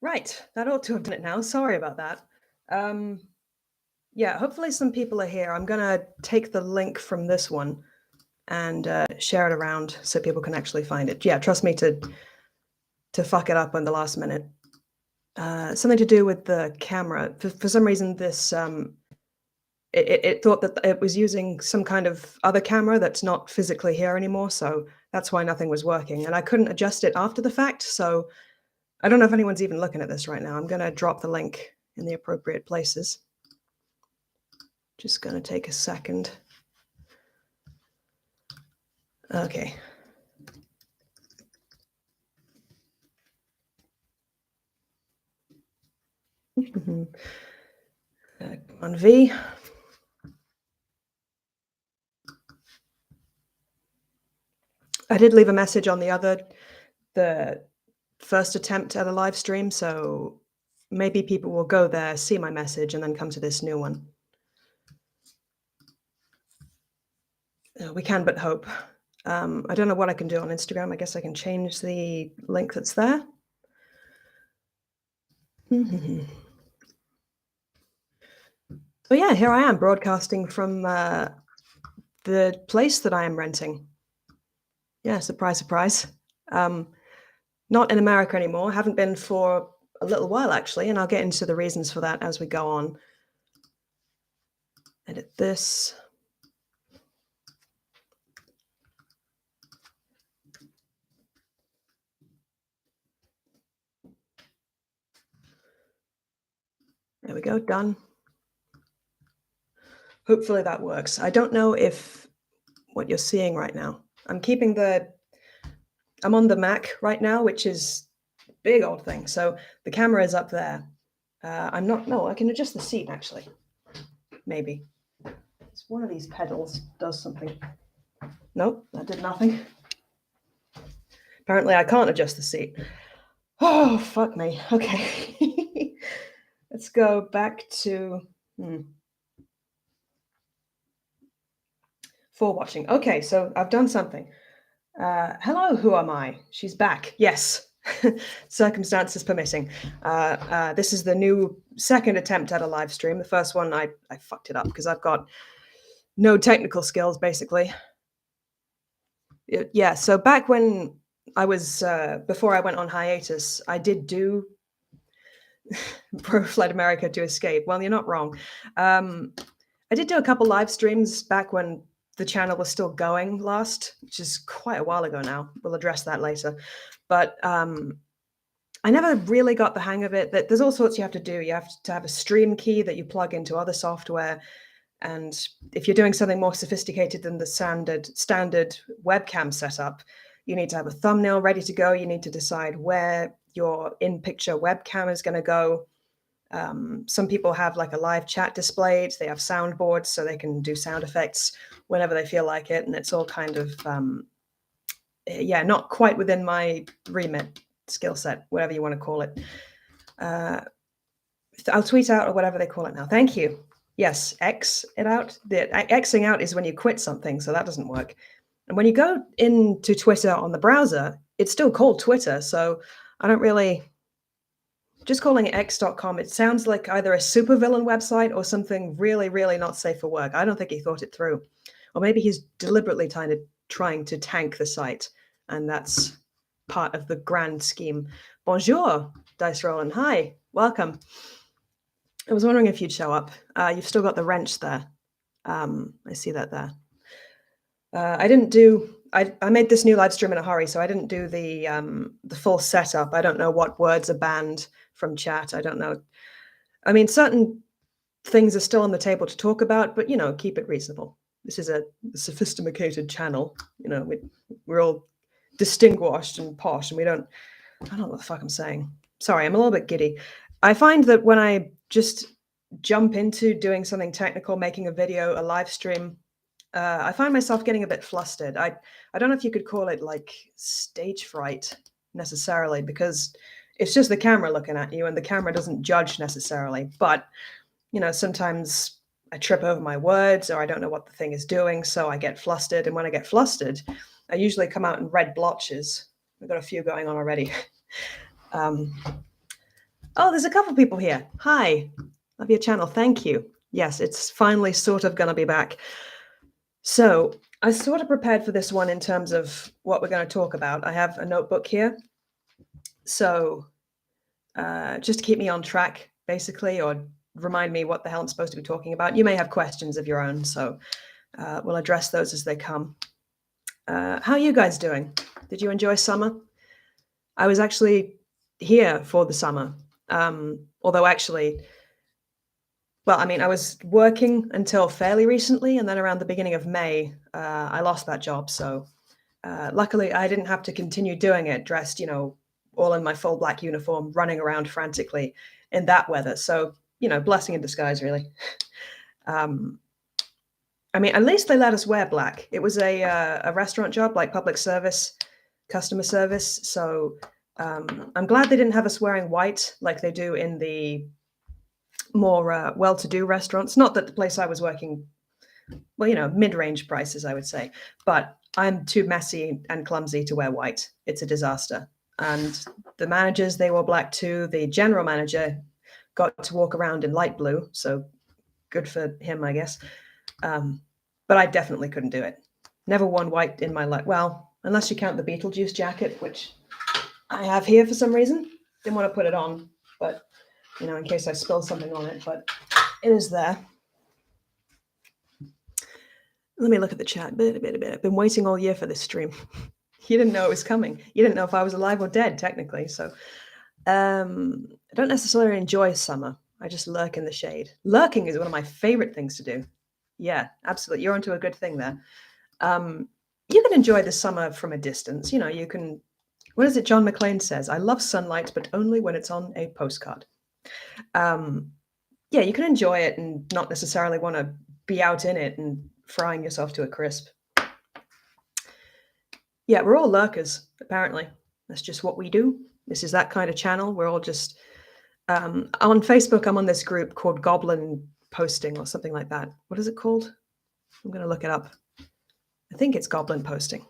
Right, that ought to have done it now. Sorry about that. Um, yeah, hopefully some people are here. I'm gonna take the link from this one and share it around so people can actually find it. Yeah, trust me to fuck it up on the last minute. Something to do with the camera. For some reason, this it thought that it was using some kind of other camera that's not physically here anymore, so that's why nothing was working. And I couldn't adjust it after the fact, so I don't know if anyone's even looking at this right now. I'm gonna drop the link in the appropriate places. Just gonna take a second. Okay. On V. I did leave a message on the first attempt at a live stream, so maybe people will go there, see my message, and then come to this new one. We can but hope. I don't know what I can do on Instagram. I guess I can change the link that's there. So yeah, here I am broadcasting from the place that I am renting. Yeah, surprise, surprise. Not in America anymore. Haven't been for a little while actually, and I'll get into the reasons for that as we go on. Edit this. There we go, done. Hopefully that works. I don't know if what you're seeing right now. I'm on the Mac right now, which is a big old thing. So the camera is up there. No, I can adjust the seat actually. Maybe. It's one of these pedals does something. Nope, that did nothing. Apparently I can't adjust the seat. Oh, fuck me. Okay. Let's go back to for watching. Okay, so I've done something. Hello, who am I? She's back. Yes. Circumstances permitting. This is the new second attempt at a live stream. The first one, I fucked it up because I've got no technical skills, basically. Yeah, so back when I was, before I went on hiatus, I did do Pro Flight America to Escape. Well, you're not wrong. I did do a couple live streams back when the channel was still going last, which is quite a while ago now. We'll address that later. But I never really got the hang of it. That there's all sorts you have to do. You have to have a stream key that you plug into other software. And if you're doing something more sophisticated than the standard webcam setup, you need to have a thumbnail ready to go. You need to decide where your in-picture webcam is going to go. Some people have like a live chat displayed. They have soundboards so they can do sound effects whenever they feel like it. And it's all kind of, yeah, not quite within my remit, skill set, whatever you want to call it. I'll tweet out or whatever they call it now. Thank you. Yes, X it out. The Xing out is when you quit something, so that doesn't work. And when you go into Twitter on the browser, it's still called Twitter, so I don't really... Just calling it x.com, it sounds like either a supervillain website or something really, really not safe for work. I don't think he thought it through. Or maybe he's deliberately trying to tank the site, and that's part of the grand scheme. Bonjour, Dice Roland. Hi, welcome. I was wondering if you'd show up. You've still got the wrench there. I see that there. I made this new live stream in a hurry, so I didn't do the full setup. I don't know what words are banned from chat. I don't know. I mean, certain things are still on the table to talk about, but, you know, keep it reasonable. This is a sophisticated channel. You know, we're all distinguished and posh, and I don't know what the fuck I'm saying. Sorry, I'm a little bit giddy. I find that when I just jump into doing something technical, making a video, a live stream, I find myself getting a bit flustered. I don't know if you could call it like stage fright necessarily, because it's just the camera looking at you and the camera doesn't judge necessarily. But, you know, sometimes I trip over my words or I don't know what the thing is doing, so I get flustered. And when I get flustered, I usually come out in red blotches. We've got a few going on already. Oh, there's a couple people here. Hi, love your channel. Thank you. Yes, it's finally sort of going to be back. So I sort of prepared for this one in terms of what we're going to talk about. I have a notebook here. So just to keep me on track, basically, or remind me what the hell I'm supposed to be talking about. You may have questions of your own, so we'll address those as they come. How are you guys doing? Did you enjoy summer? I was actually here for the summer. Although actually, well, I mean, I was working until fairly recently, and then around the beginning of May, I lost that job. So luckily, I didn't have to continue doing it dressed, all in my full black uniform, running around frantically in that weather. So, blessing in disguise, really. I mean, at least they let us wear black. It was a restaurant job, like public service, customer service. So I'm glad they didn't have us wearing white like they do in the more well-to-do restaurants. Not that the place I was working, well, mid-range prices, I would say. But I'm too messy and clumsy to wear white. It's a disaster. And the managers, they wore black too. The general manager got to walk around in light blue. So good for him, I guess. But I definitely couldn't do it. Never worn white in my life. Well, unless you count the Beetlejuice jacket, which I have here for some reason. Didn't want to put it on, but in case I spill something on it, but it is there. Let me look at the chat. I've been waiting all year for this stream. You didn't know it was coming. You didn't know if I was alive or dead, technically. So I don't necessarily enjoy summer. I just lurk in the shade. Lurking is one of my favorite things to do. Yeah, absolutely. You're onto a good thing there. You can enjoy the summer from a distance. You can, what is it John McClane says? I love sunlight, but only when it's on a postcard. Yeah, you can enjoy it and not necessarily want to be out in it and frying yourself to a crisp. Yeah, we're all lurkers, apparently. That's just what we do. This is that kind of channel. We're all just, on Facebook, I'm on this group called Goblin Posting or something like that. What is it called? I'm going to look it up. I think it's Goblin Posting.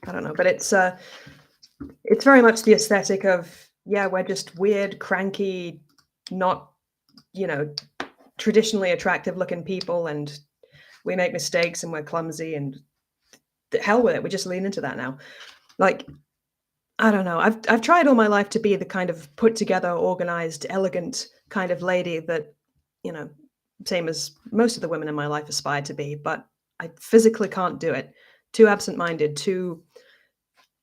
I don't know, but it's very much the aesthetic of, yeah, we're just weird, cranky, not, traditionally attractive looking people, and we make mistakes and we're clumsy, and the hell with it. We just lean into that now. Like, I don't know. I've tried all my life to be the kind of put together, organized, elegant kind of lady that, same as most of the women in my life aspire to be, but I physically can't do it. Too absent-minded,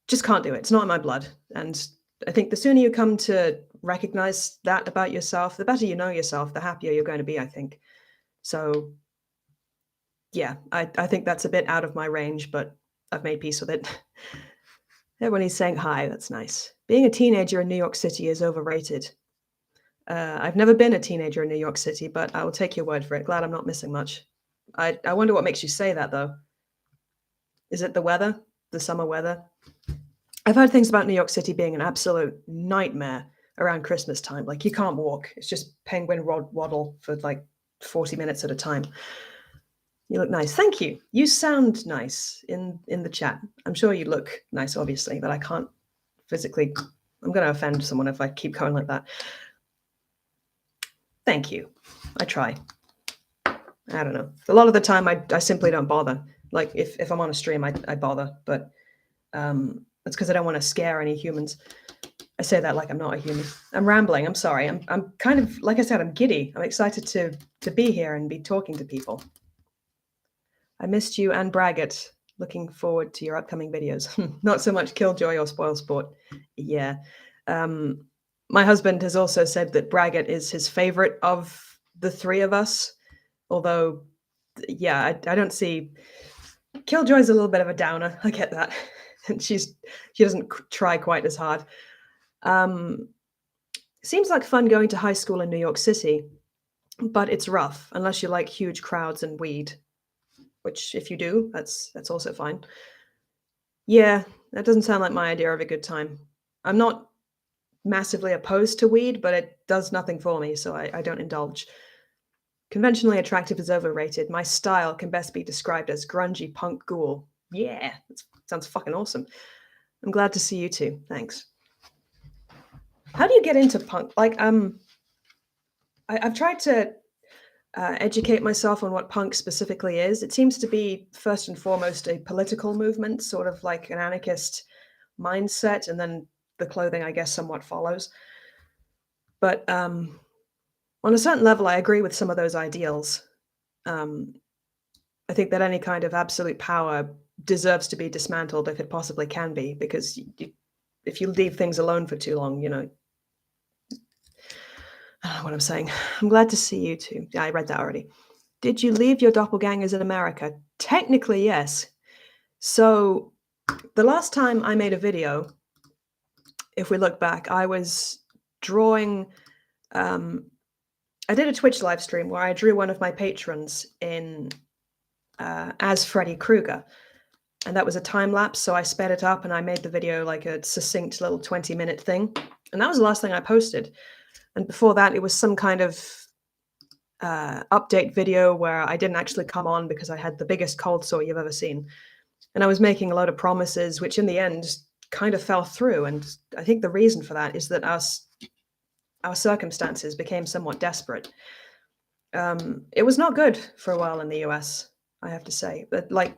just can't do it. It's not in my blood. And I think the sooner you come to recognize that about yourself, the better you know yourself, the happier you're going to be, I think. So yeah, I think that's a bit out of my range, but I've made peace with it. Everyone is saying hi. That's nice. Being a teenager in New York City is overrated. I've never been a teenager in New York City, but I will take your word for it. Glad I'm not missing much. I wonder what makes you say that, though. Is it the weather? The summer weather? I've heard things about New York City being an absolute nightmare around Christmas time. Like, you can't walk. It's just penguin waddle for like 40 minutes at a time. You look nice. Thank you. You sound nice in the chat. I'm sure you look nice, obviously, but I can't physically. I'm going to offend someone if I keep going like that. Thank you. I try. I don't know. A lot of the time, I simply don't bother. Like, if I'm on a stream, I bother, but it's because I don't want to scare any humans. I say that like I'm not a human. I'm rambling. I'm sorry. I'm kind of, like I said, I'm giddy. I'm excited to be here and be talking to people. I missed you and Braggett. Looking forward to your upcoming videos. Not so much Killjoy or Spoilsport. Yeah. My husband has also said that Braggett is his favorite of the three of us. Although, yeah, I don't see... Killjoy's a little bit of a downer. I get that. And she doesn't try quite as hard. Seems like fun going to high school in New York City, but it's rough unless you like huge crowds and weed. Which, if you do, that's also fine. Yeah, that doesn't sound like my idea of a good time. I'm not massively opposed to weed, but it does nothing for me, so I don't indulge. Conventionally attractive is overrated. My style can best be described as grungy punk ghoul. Yeah, that sounds fucking awesome. I'm glad to see you too. Thanks. How do you get into punk? Like, I've tried to educate myself on what punk specifically is. It seems to be first and foremost a political movement, sort of like an anarchist mindset, and then the clothing, I guess, somewhat follows. But on a certain level, I agree with some of those ideals. I think that any kind of absolute power deserves to be dismantled if it possibly can be, because if you leave things alone for too long, I don't know what I'm saying. I'm glad to see you too. Yeah, I read that already. Did you leave your doppelgangers in America? Technically, yes. So the last time I made a video, if we look back, I was drawing. I did a Twitch live stream where I drew one of my patrons in as Freddy Krueger. And that was a time lapse, so I sped it up and I made the video like a succinct little 20-minute thing. And that was the last thing I posted. And before that, it was some kind of update video where I didn't actually come on because I had the biggest cold sore you've ever seen. And I was making a lot of promises, which in the end kind of fell through. And I think the reason for that is that our circumstances became somewhat desperate. It was not good for a while in the US, I have to say. But like,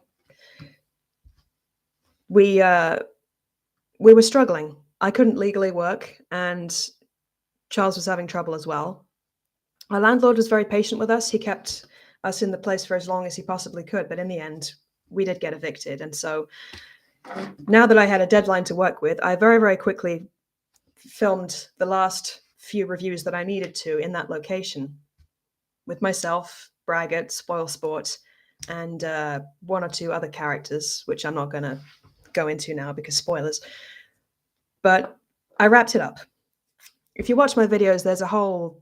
we were struggling. I couldn't legally work, and Charles was having trouble as well. Our landlord was very patient with us. He kept us in the place for as long as he possibly could, but in the end, we did get evicted. And so now that I had a deadline to work with, I very, very quickly filmed the last few reviews that I needed to in that location with myself, Braggart, Spoilsport, and one or two other characters, which I'm not going to go into now because spoilers. But I wrapped it up. If you watch my videos, there's a whole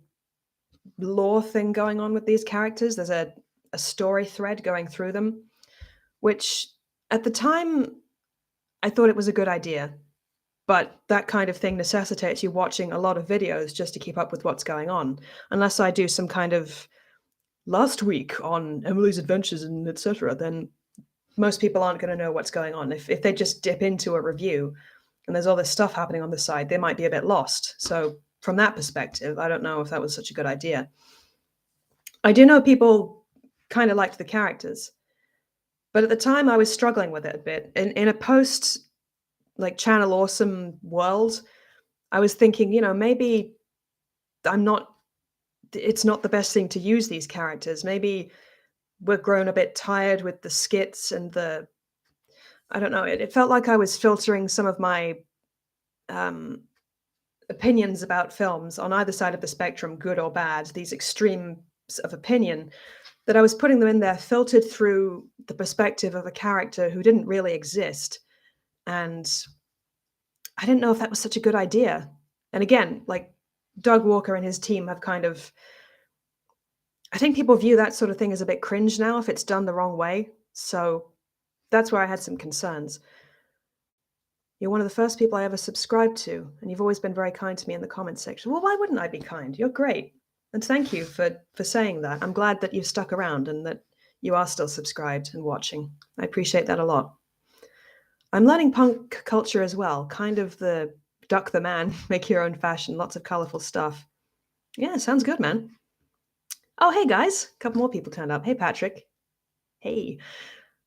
lore thing going on with these characters. There's a story thread going through them, which at the time I thought it was a good idea. But that kind of thing necessitates you watching a lot of videos just to keep up with what's going on. Unless I do some kind of last week on Emily's adventures and etc., then most people aren't going to know what's going on. If they just dip into a review and there's all this stuff happening on the side, they might be a bit lost. So from that perspective, I don't know if that was such a good idea. I do know people kind of liked the characters, but at the time I was struggling with it a bit. In a post like Channel Awesome world, I was thinking, maybe it's not the best thing to use these characters. Maybe we're grown a bit tired with the skits and I don't know, it felt like I was filtering some of my opinions about films on either side of the spectrum, good or bad, these extremes of opinion, that I was putting them in there filtered through the perspective of a character who didn't really exist. And I didn't know if that was such a good idea. And again, like Doug Walker and his team have kind of, I think people view that sort of thing as a bit cringe now if it's done the wrong way. So that's where I had some concerns. You're one of the first people I ever subscribed to, and you've always been very kind to me in the comments section. Well, why wouldn't I be kind? You're great. And thank you for saying that. I'm glad that you've stuck around and that you are still subscribed and watching. I appreciate that a lot. I'm learning punk culture as well, kind of the duck the man, make your own fashion, lots of colorful stuff. Yeah, sounds good, man. Oh, hey guys, a couple more people turned up. Hey, Patrick. Hey,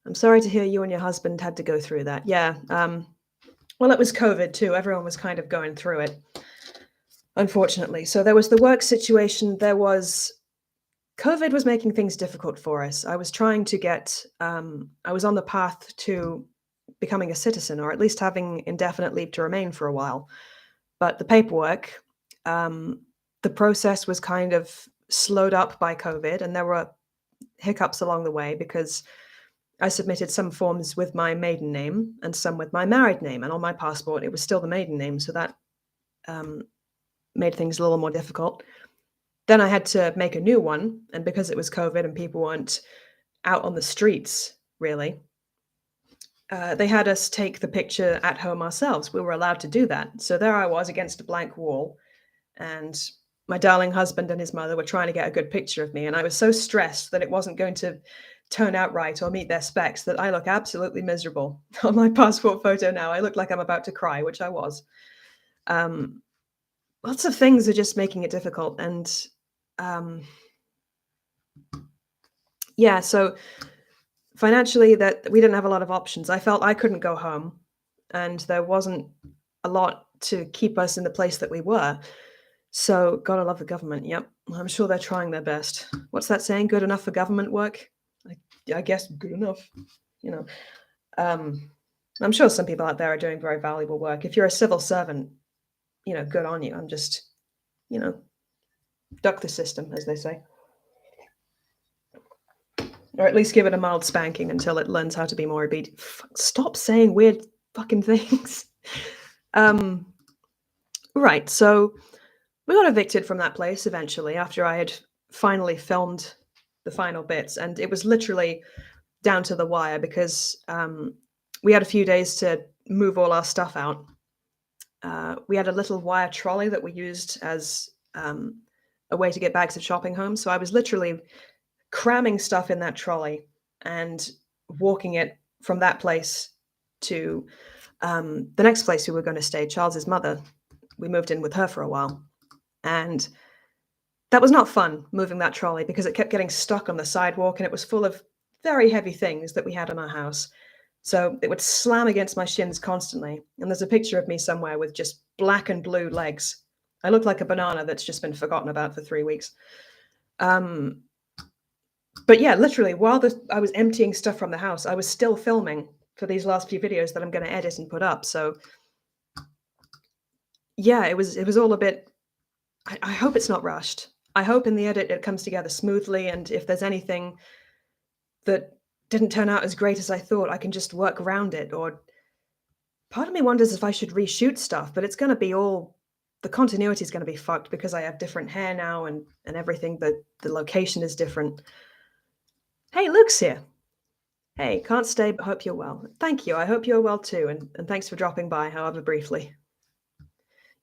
I'm sorry to hear you and your husband had to go through that. Yeah, well, it was COVID too. Everyone was kind of going through it, unfortunately. So there was the work situation. COVID was making things difficult for us. I was trying to get, I was on the path to becoming a citizen, or at least having indefinite leave to remain for a while. But the paperwork, the process was kind of slowed up by COVID, and there were hiccups along the way because I submitted some forms with my maiden name and some with my married name. And on my passport, it was still the maiden name. So that made things a little more difficult. Then I had to make a new one. And because it was COVID and people weren't out on the streets, really, they had us take the picture at home ourselves. We were allowed to do that. So there I was against a blank wall. And my darling husband and his mother were trying to get a good picture of me. And I was so stressed that it wasn't going to turn out right or meet their specs that I look absolutely miserable. On my passport photo now, I look like I'm about to cry, which I was. Lots of things are just making it difficult. And yeah, so financially, that we didn't have a lot of options. I felt I couldn't go home, and there wasn't a lot to keep us in the place that we were. So, gotta love the government. Yep, I'm sure they're trying their best. What's that saying? Good enough for government work? I guess good enough. You know, I'm sure some people out there are doing very valuable work. If you're a civil servant, good on you. I'm just, duck the system, as they say. Or at least give it a mild spanking until it learns how to be more obedient. Stop saying weird fucking things. Right, so we got evicted from that place eventually after I had finally filmed the final bits, and it was literally down to the wire because we had a few days to move all our stuff out. We had a little wire trolley that we used as a way to get bags of shopping home. So I was literally cramming stuff in that trolley and walking it from that place to the next place we were going to stay, Charles's mother. We moved in with her for a while. And that was not fun, moving that trolley, because it kept getting stuck on the sidewalk and it was full of very heavy things that we had in our house. So it would slam against my shins constantly. And there's a picture of me somewhere with just black and blue legs. I look like a banana that's just been forgotten about for 3 weeks. But yeah, literally, while I was emptying stuff from the house, I was still filming for these last few videos that I'm going to edit and put up. So yeah, it was all a bit. I hope it's not rushed. I hope in the edit it comes together smoothly, and if there's anything that didn't turn out as great as I thought, I can just work around it. Or part of me wonders if I should reshoot stuff, but it's going to be all. The continuity is going to be fucked because I have different hair now and everything. But the location is different. Hey, Luke's here. Hey, can't stay, but hope you're well. Thank you. I hope you're well too, and thanks for dropping by, however briefly.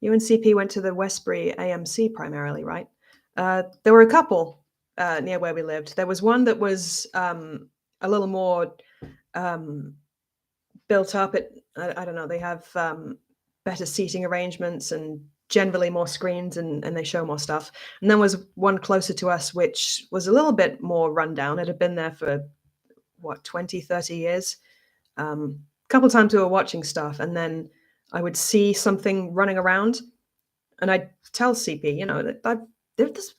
You and CP went to the Westbury AMC primarily, right? There were a couple near where we lived. There was one that was a little more built up. I don't know. They have better seating arrangements and generally more screens, and they show more stuff. And then was one closer to us, which was a little bit more rundown. It had been there for 20, 30 years. A couple of times we were watching stuff, and then I would see something running around, and I'd tell CP, I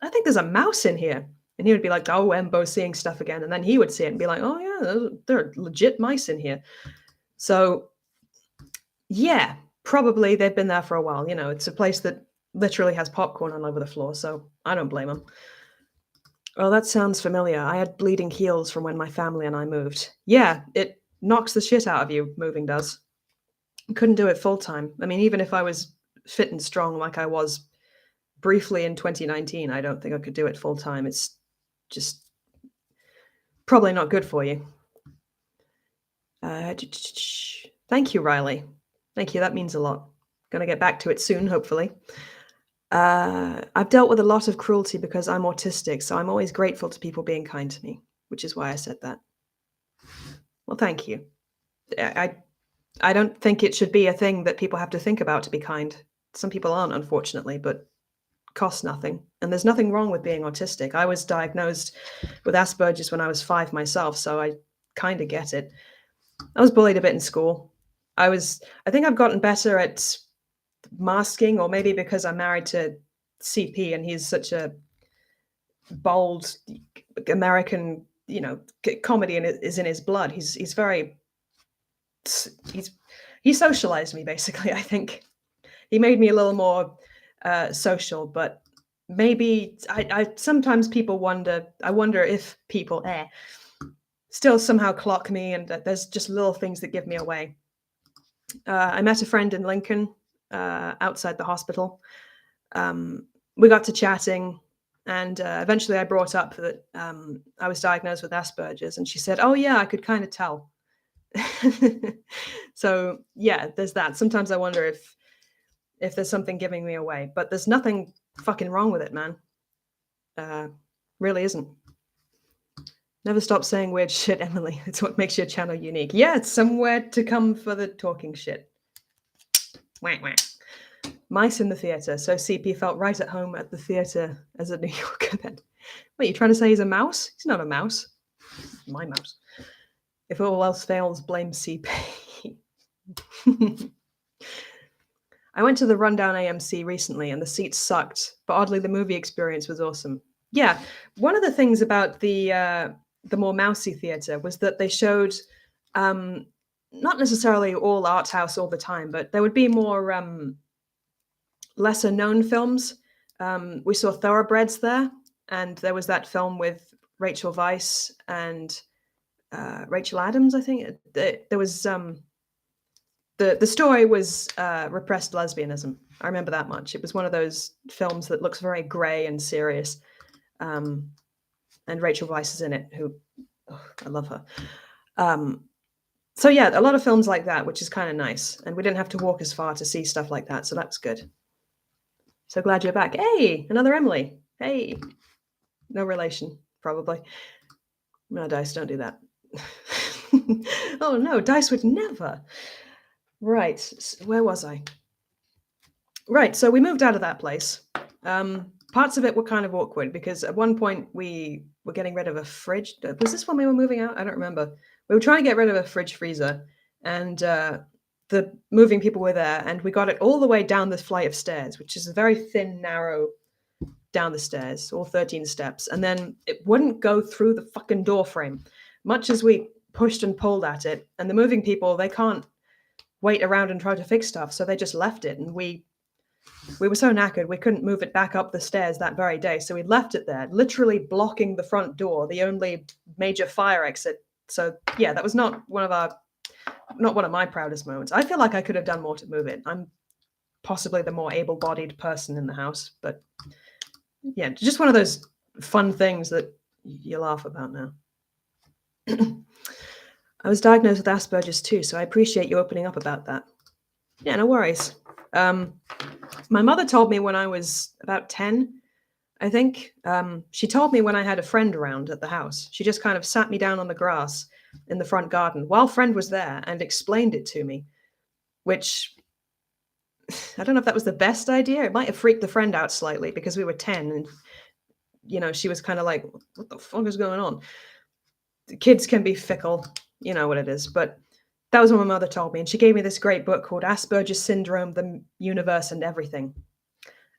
think there's a mouse in here. And he would be like, oh, Embo's seeing stuff again. And then he would see it and be like, oh, yeah, there are legit mice in here. So, yeah, probably they've been there for a while. It's a place that literally has popcorn all over the floor. So I don't blame them. Oh, that sounds familiar. I had bleeding heels from when my family and I moved. Yeah, it knocks the shit out of you, moving does. Couldn't do it full time. I mean, even if I was fit and strong like I was briefly in 2019, I don't think I could do it full time. It's just probably not good for you. Thank you, Riley. Thank you. That means a lot. Gonna get back to it soon, hopefully. I've dealt with a lot of cruelty because I'm autistic, so I'm always grateful to people being kind to me, which is why I said that. Well, thank you. I don't think it should be a thing that people have to think about to be kind. Some people aren't, unfortunately, but costs nothing. And there's nothing wrong with being autistic. I was diagnosed with Asperger's when I was 5 myself, so I kind of get it. I was bullied a bit in school. I think I've gotten better at masking, or maybe because I'm married to CP and he's such a bold American, comedy is in his blood. He socialized me, basically. I think he made me a little more social, but maybe I sometimes I wonder if people still somehow clock me, and there's just little things that give me away. I met a friend in Lincoln outside the hospital. We got to chatting, and eventually I brought up that I was diagnosed with Asperger's, and she said, oh yeah, I could kind of tell. So yeah, there's that. Sometimes I wonder if there's something giving me away, but there's nothing fucking wrong with it, man. Really isn't. Never stop saying weird shit, Emily. It's what makes your channel unique. Yeah, it's somewhere to come for the talking shit. Whack, whack. Mice in the theatre. So CP felt right at home at the theatre as a New Yorker then. Wait, you trying to say he's a mouse? He's not a mouse. My mouse. If all else fails, blame CP. I went to the Rundown AMC recently and the seats sucked, but oddly the movie experience was awesome. Yeah, one of the things about the more mousy theatre was that they showed not necessarily all art house all the time, but there would be more lesser known films. We saw Thoroughbreds there, and there was that film with Rachel Weisz and Rachel Adams, I think. There was the story was repressed lesbianism. I remember that much. It was one of those films that looks very grey and serious, and Rachel Weisz is in it. Who I love her. So yeah, a lot of films like that, which is kind of nice, and we didn't have to walk as far to see stuff like that, so that's good. So glad you're back. Hey, another Emily. Hey, no relation, probably. No, Dice, don't do that. Oh no, Dice would never. Right, where was I? Right, so we moved out of that place. Parts of it were kind of awkward because at one point we were getting rid of a fridge. Was this when we were moving out? I don't remember. We were trying to get rid of a fridge freezer, and the moving people were there, and we got it all the way down this flight of stairs, which is a very thin, narrow down the stairs, all 13 steps, and then it wouldn't go through the fucking door frame, much as we pushed and pulled at it. And the moving people, they can't wait around and try to fix stuff, so they just left it, and we were so knackered we couldn't move it back up the stairs that very day, so we left it there, literally blocking the front door, the only major fire exit. So yeah, that was not one of my proudest moments. I feel like I could have done more to move it. I'm possibly the more able-bodied person in the house, but yeah, just one of those fun things that you laugh about now. I was diagnosed with Asperger's too, so I appreciate you opening up about that. Yeah, no worries. My mother told me when I was about 10, I think. She told me when I had a friend around at the house. She just kind of sat me down on the grass in the front garden while friend was there and explained it to me, which I don't know if that was the best idea. It might have freaked the friend out slightly because we were 10 and, she was kind of like, what the fuck is going on? The kids can be fickle, you know what it is. But that was what my mother told me. And she gave me this great book called Asperger's Syndrome, the Universe and Everything.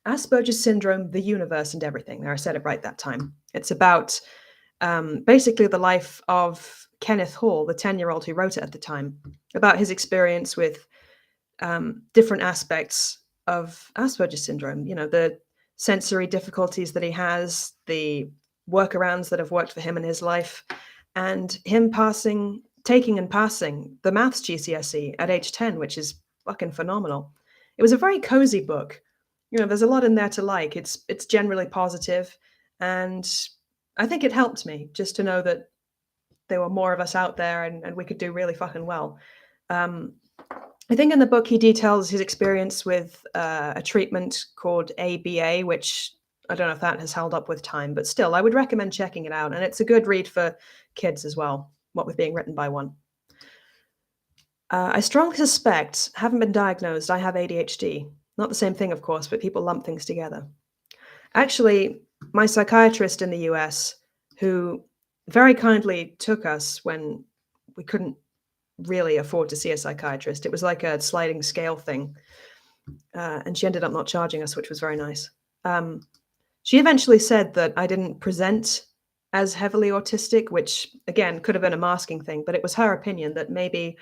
Asperger's Syndrome, the Universe and Everything. There, I said it right that time. It's about basically the life of Kenneth Hall, the 10-year-old who wrote it at the time, about his experience with different aspects of Asperger's syndrome, the sensory difficulties that he has, the workarounds that have worked for him in his life, and him taking and passing the maths GCSE at age 10, which is fucking phenomenal. It was a very cozy book. There's a lot in there to like. It's generally positive, and I think it helped me just to know that there were more of us out there and we could do really fucking well. I think in the book he details his experience with a treatment called ABA, which I don't know if that has held up with time, but still, I would recommend checking it out. And it's a good read for kids as well, what with being written by one. I strongly suspect, haven't been diagnosed, I have ADHD. Not the same thing, of course, but people lump things together. Actually, my psychiatrist in the US, who very kindly took us when we couldn't really afford to see a psychiatrist. It was like a sliding scale thing. And she ended up not charging us, which was very nice. She eventually said that I didn't present as heavily autistic, which again could have been a masking thing, but it was her opinion that maybe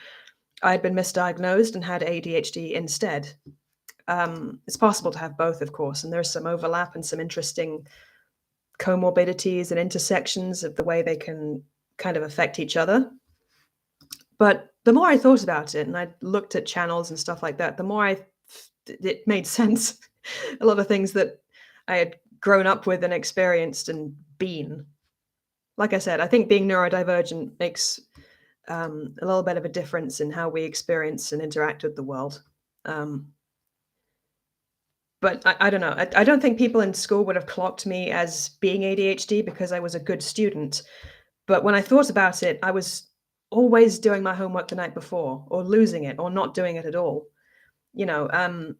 I'd been misdiagnosed and had ADHD instead. It's possible to have both, of course, and there's some overlap and some interesting comorbidities and intersections of the way they can kind of affect each other. But the more I thought about it and I looked at channels and stuff like that, the more it made sense. A lot of things that I had grown up with and experienced and been. Like I said, I think being neurodivergent makes a little bit of a difference in how we experience and interact with the world. But I don't know. I don't think people in school would have clocked me as being ADHD because I was a good student. But when I thought about it, I was always doing my homework the night before, or losing it, or not doing it at all. You know,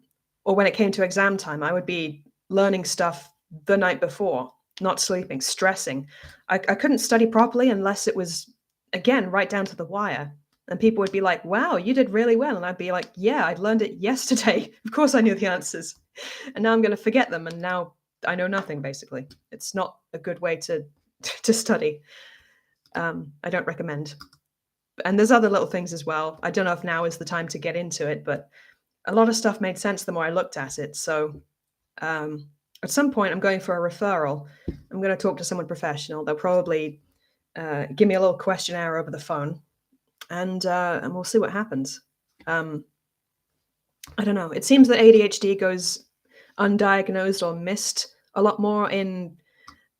or when it came to exam time, I would be learning stuff the night before, not sleeping, stressing. I couldn't study properly unless it was, again, right down to the wire. And people would be like, wow, you did really well. And I'd be like, yeah, I'd learned it yesterday. Of course I knew the answers. And now I'm going to forget them. And now I know nothing, basically. It's not a good way to study. I don't recommend. And there's other little things as well. I don't know if now is the time to get into it, but a lot of stuff made sense the more I looked at it. So at some point, I'm going for a referral. I'm going to talk to someone professional. They'll probably give me a little questionnaire over the phone, and we'll see what happens. I don't know. It seems that ADHD goes undiagnosed or missed a lot more in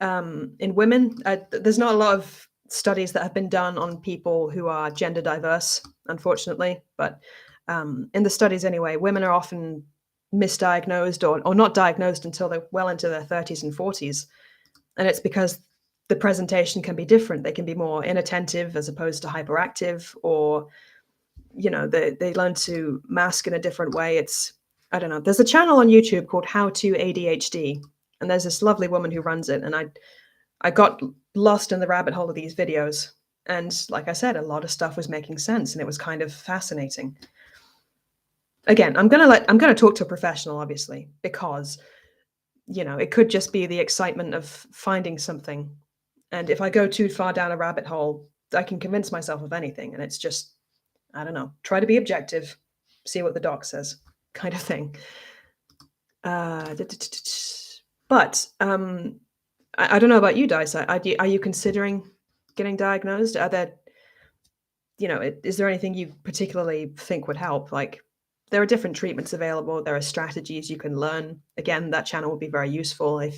women. There's not a lot of studies that have been done on people who are gender diverse, unfortunately. But in the studies anyway, women are often misdiagnosed or not diagnosed until they're well into their 30s and 40s. And it's because the presentation can be different. They can be more inattentive as opposed to hyperactive, or, you know, they learn to mask in a different way. It's, I don't know. There's a channel on YouTube called How to ADHD. And there's this lovely woman who runs it. And I got lost in the rabbit hole of these videos. And like I said, a lot of stuff was making sense, and it was kind of fascinating. Again, I'm gonna talk to a professional, obviously, because, you know, it could just be the excitement of finding something. And if I go too far down a rabbit hole, I can convince myself of anything. And it's just, I don't know, try to be objective, see what the doc says, kind of thing. But I don't know about you, Dice. Are you considering getting diagnosed? Are there, you know, is there anything you particularly think would help? Like, there are different treatments available. There are strategies you can learn. Again, that channel will be very useful if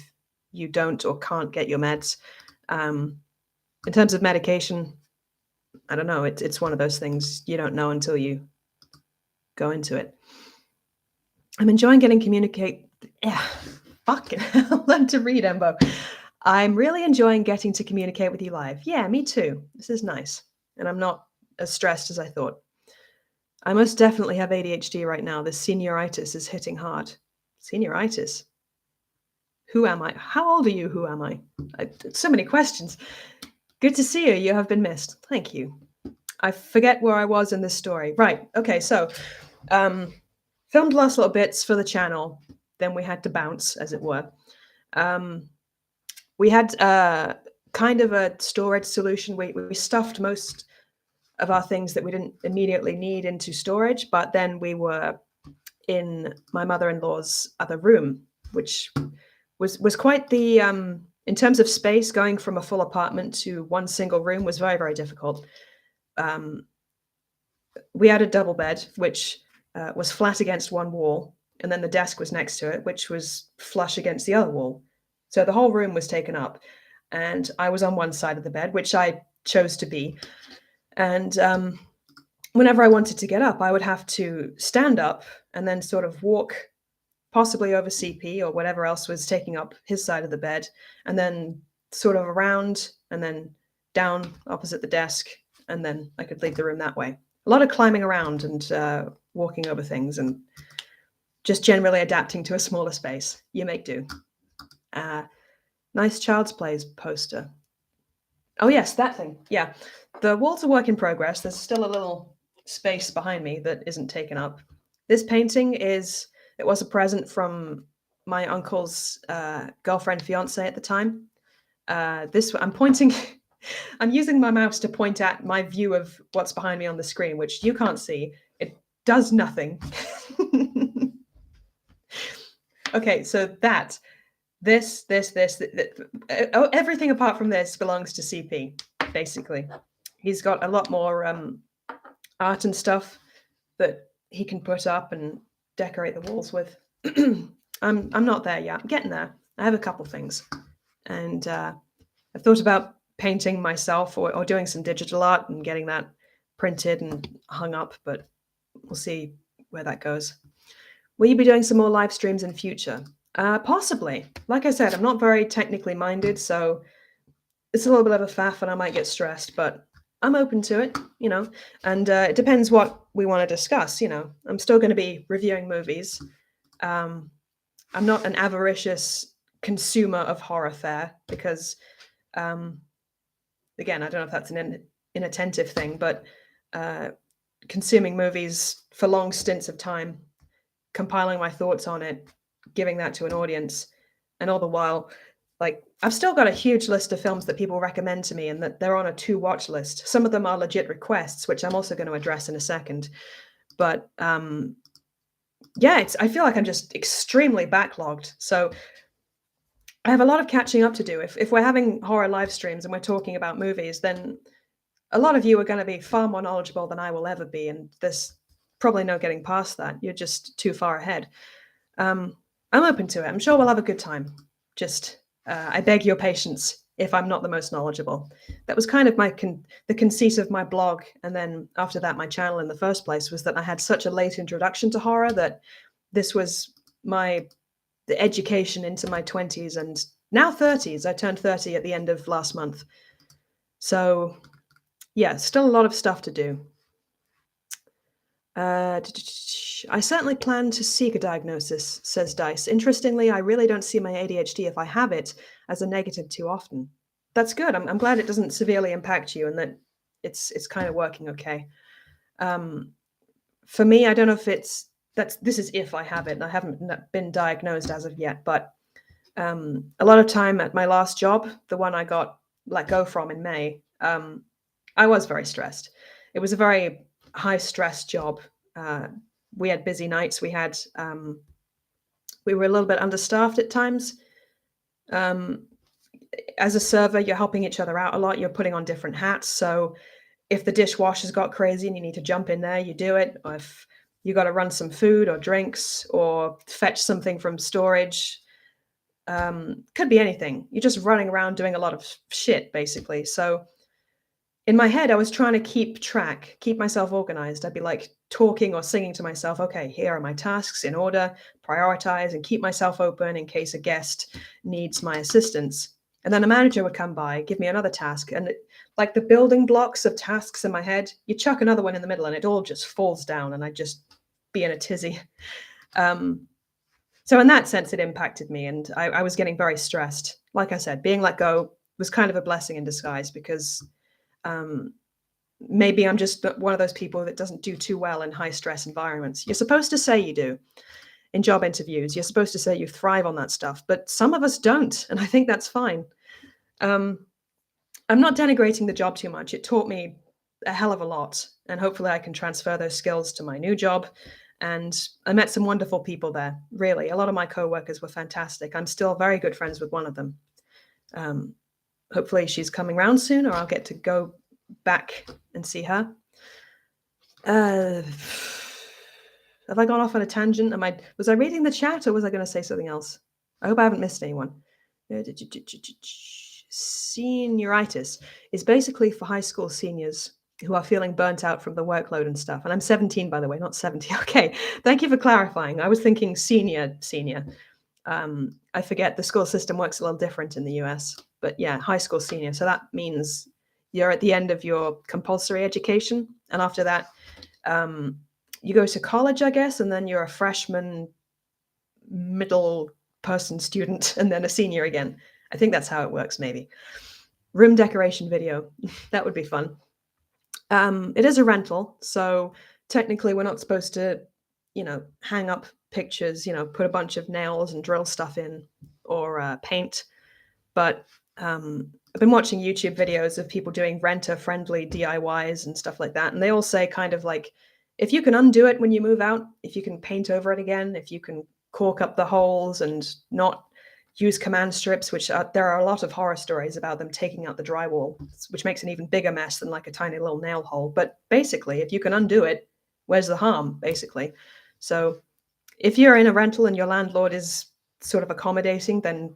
you don't or can't get your meds. In terms of medication, I don't know. It's one of those things you don't know until you go into it. I'm enjoying getting communicate. Yeah, fucking hell. Learn to read, Embo. I'm really enjoying getting to communicate with you live. Yeah, me too. This is nice. And I'm not as stressed as I thought. I most definitely have ADHD right now. This senioritis is hitting hard. Senioritis? Who am I? How old are you? Who am I? So many questions. Good to see you. You have been missed. Thank you. I forget where I was in this story. Right. Okay. So, filmed last little bits for the channel. Then we had to bounce, as it were. We had kind of a storage solution. We stuffed most of our things that we didn't immediately need into storage, but then we were in my mother-in-law's other room, which was quite the in terms of space. Going from a full apartment to one single room was very, very difficult. We had a double bed, which was flat against one wall, and then the desk was next to it, which was flush against the other wall. So the whole room was taken up, and I was on one side of the bed, which I chose to be. And whenever I wanted to get up, I would have to stand up and then sort of walk, possibly over CP or whatever else was taking up his side of the bed, and then sort of around and then down opposite the desk, and then I could leave the room that way. A lot of climbing around and walking over things, and just generally adapting to a smaller space. You make do. Nice Child's Plays poster. Oh yes, that thing. Yeah. The walls are work in progress. There's still a little space behind me that isn't taken up. This painting it was a present from my uncle's girlfriend, fiance at the time. I'm pointing, I'm using my mouse to point at my view of what's behind me on the screen, which you can't see. It does nothing. Okay, so this, everything apart from this belongs to CP, basically. He's got a lot more art and stuff that he can put up and decorate the walls with. I'm not there yet. I'm getting there. I have a couple things. And I've thought about painting myself or doing some digital art and getting that printed and hung up, but we'll see where that goes. Will you be doing some more live streams in future? Possibly. Like I said, I'm not very technically minded, so it's a little bit of a faff and I might get stressed, but I'm open to it, and it depends what we want to discuss. I'm still going to be reviewing movies. Um, I'm not an avaricious consumer of horror fare because, um, again, I don't know if that's an inattentive thing, but uh, consuming movies for long stints of time, compiling my thoughts on it, giving that to an audience, and all the while, like, I've still got a huge list of films that people recommend to me and that they're on a to watch list. Some of them are legit requests, which I'm also going to address in a second. But yeah, I feel like I'm just extremely backlogged. So I have a lot of catching up to do. If we're having horror live streams and we're talking about movies, then a lot of you are going to be far more knowledgeable than I will ever be, and there's probably no getting past that. You're just too far ahead. I'm open to it. I'm sure we'll have a good time. Just, I beg your patience if I'm not the most knowledgeable. That was kind of the conceit of my blog, and then after that, my channel in the first place, was that I had such a late introduction to horror that this was the education into my 20s and now 30s. I turned 30 at the end of last month. So yeah, still a lot of stuff to do. I certainly plan to seek a diagnosis, says Dice. Interestingly, I really don't see my ADHD, if I have it, as a negative too often. That's good. I'm glad it doesn't severely impact you and that it's kind of working okay. For me, I don't know if this is if I have it, and I haven't been diagnosed as of yet, but a lot of time at my last job, the one I got let go from in May, I was very stressed. It was a very high stress job. We had busy nights. We were a little bit understaffed at times. As a server, you're helping each other out a lot. You're putting on different hats. So if the dishwasher's got crazy and you need to jump in there, you do it. Or if you got to run some food or drinks or fetch something from storage, could be anything. You're just running around doing a lot of shit, basically. So in my head, I was trying to keep myself organized. I'd be like talking or singing to myself, okay, here are my tasks in order, prioritize, and keep myself open in case a guest needs my assistance. And then a manager would come by, give me another task. And like the building blocks of tasks in my head, you chuck another one in the middle and it all just falls down and I'd just be in a tizzy. So in that sense, it impacted me and I was getting very stressed. Like I said, being let go was kind of a blessing in disguise because maybe I'm just one of those people that doesn't do too well in high stress environments. You're supposed to say you do in job interviews. You're supposed to say you thrive on that stuff, but some of us don't, and I think that's fine. I'm not denigrating the job too much. It taught me a hell of a lot, and hopefully I can transfer those skills to my new job. And I met some wonderful people there. Really, a lot of my coworkers were fantastic. I'm still very good friends with one of them. Hopefully she's coming round soon, or I'll get to go back and see her. Have I gone off on a tangent? Was I reading the chat or was I going to say something else? I hope I haven't missed anyone. Senioritis is basically for high school seniors who are feeling burnt out from the workload and stuff. And I'm 17, by the way, not 70. Okay, thank you for clarifying. I was thinking senior. I forget the school system works a little different in the US, but yeah, high school senior. So that means you're at the end of your compulsory education. And after that, you go to college, I guess, and then you're a freshman, middle person student, and then a senior again. I think that's how it works, maybe. Room decoration video. That would be fun. It is a rental, so technically we're not supposed to, hang up pictures, put a bunch of nails and drill stuff in or paint. But I've been watching YouTube videos of people doing renter-friendly DIYs and stuff like that. And they all say kind of like, if you can undo it when you move out, if you can paint over it again, if you can cork up the holes and not use command strips, there are a lot of horror stories about them taking out the drywall, which makes an even bigger mess than like a tiny little nail hole. But basically, if you can undo it, where's the harm, basically? So if you're in a rental and your landlord is sort of accommodating, then